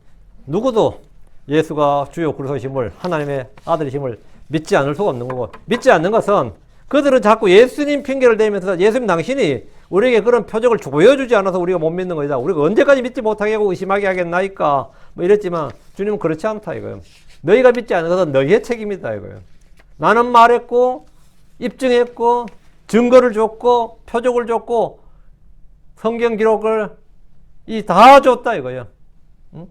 누구도 예수가 주요 그리스도심을 하나님의 아들이심을 믿지 않을 수가 없는 거고, 믿지 않는 것은 그들은 자꾸 예수님 핑계를 대면서 예수님 당신이 우리에게 그런 표적을 보여주지 않아서 우리가 못 믿는 거다. 우리가 언제까지 믿지 못하게 하고 의심하게 하겠나이까 뭐 이랬지만 주님은 그렇지 않다 이거예요. 너희가 믿지 않는 것은 너희의 책임이다 이거예요. 나는 말했고 입증했고 증거를 줬고 표적을 줬고 성경 기록을 다 줬다 이거예요. 응?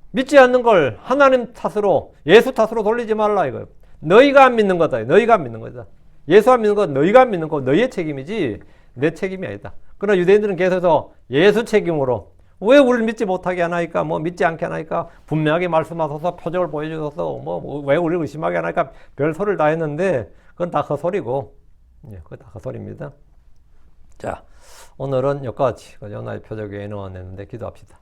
믿지 않는 걸 하나님 탓으로 예수 탓으로 돌리지 말라 이거예요. 너희가 안 믿는 거다. 너희가 안 믿는 거다. 예수 안 믿는 건 너희가 안 믿는 거 너희의 책임이지 내 책임이 아니다. 그러나 유대인들은 계속해서 예수 책임으로 왜 우리를 믿지 못하게 하나이까 뭐 믿지 않게 하나이까 분명하게 말씀하셔서 표적을 보여주셔서 뭐 왜 우리를 의심하게 하나이까 별 소리를 다 했는데 그건 다 헛소리고 그건 다 헛소리입니다. 자 오늘은 여기까지 요나의 표적에 넣어냈는데 기도합시다.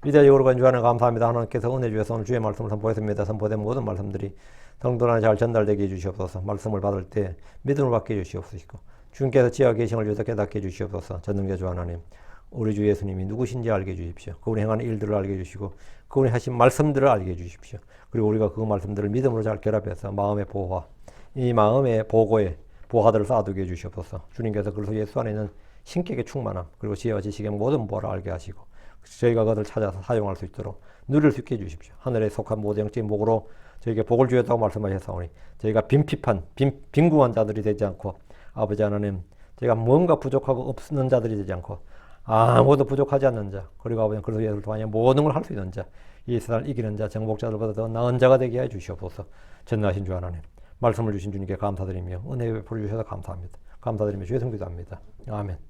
위대하고 거룩한 주 하나님 감사합니다. 하나님께서 은혜 주셔서 오늘 주의 말씀을 선포했습니다. 선포된 모든 말씀들이 성도 안에 잘 전달되게 해주시옵소서. 말씀을 받을 때 믿음을 받게 해주시옵소서. 주님께서 지혜와 계시를 주셔서 깨닫게 해주시옵소서. 전능자 주 하나님 우리 주 예수님이 누구신지 알게 해주십시오. 그분이 행하는 일들을 알게 해주시고 그분이 하신 말씀들을 알게 해주십시오. 그리고 우리가 그 말씀들을 믿음으로 잘 결합해서 마음의 보화, 이 마음의 보고에 보화들을 쌓아두게 해주시옵소서. 주님께서 그래서 예수 안에 있는 신격의 충만함 그리고 지혜와 지식의 모든 보화를 알게 하시고 저희가 그것을 찾아서 사용할 수 있도록 누릴 수 있게 해주십시오. 하늘에 속한 모든 영적인 복으로 저에게 복을 주셨다고 말씀하셨사오니 저희가 빈핍한 빈궁한 자들이 되지 않고 아버지 하나님 저희가 뭔가 부족하고 없는 자들이 되지 않고 아무것도 부족하지 않는 자 그리고 아버지 그리스도 예수를 통하여 모든 걸 할 수 있는 자 이 세상을 이기는 자 정복자들보다 더 나은 자가 되게 해 주시옵소서. 전능하신 주 하나님 말씀을 주신 주님께 감사드리며 은혜의 베풀어 주셔서 감사합니다. 감사드리며 주의 성기도합니다. 아멘.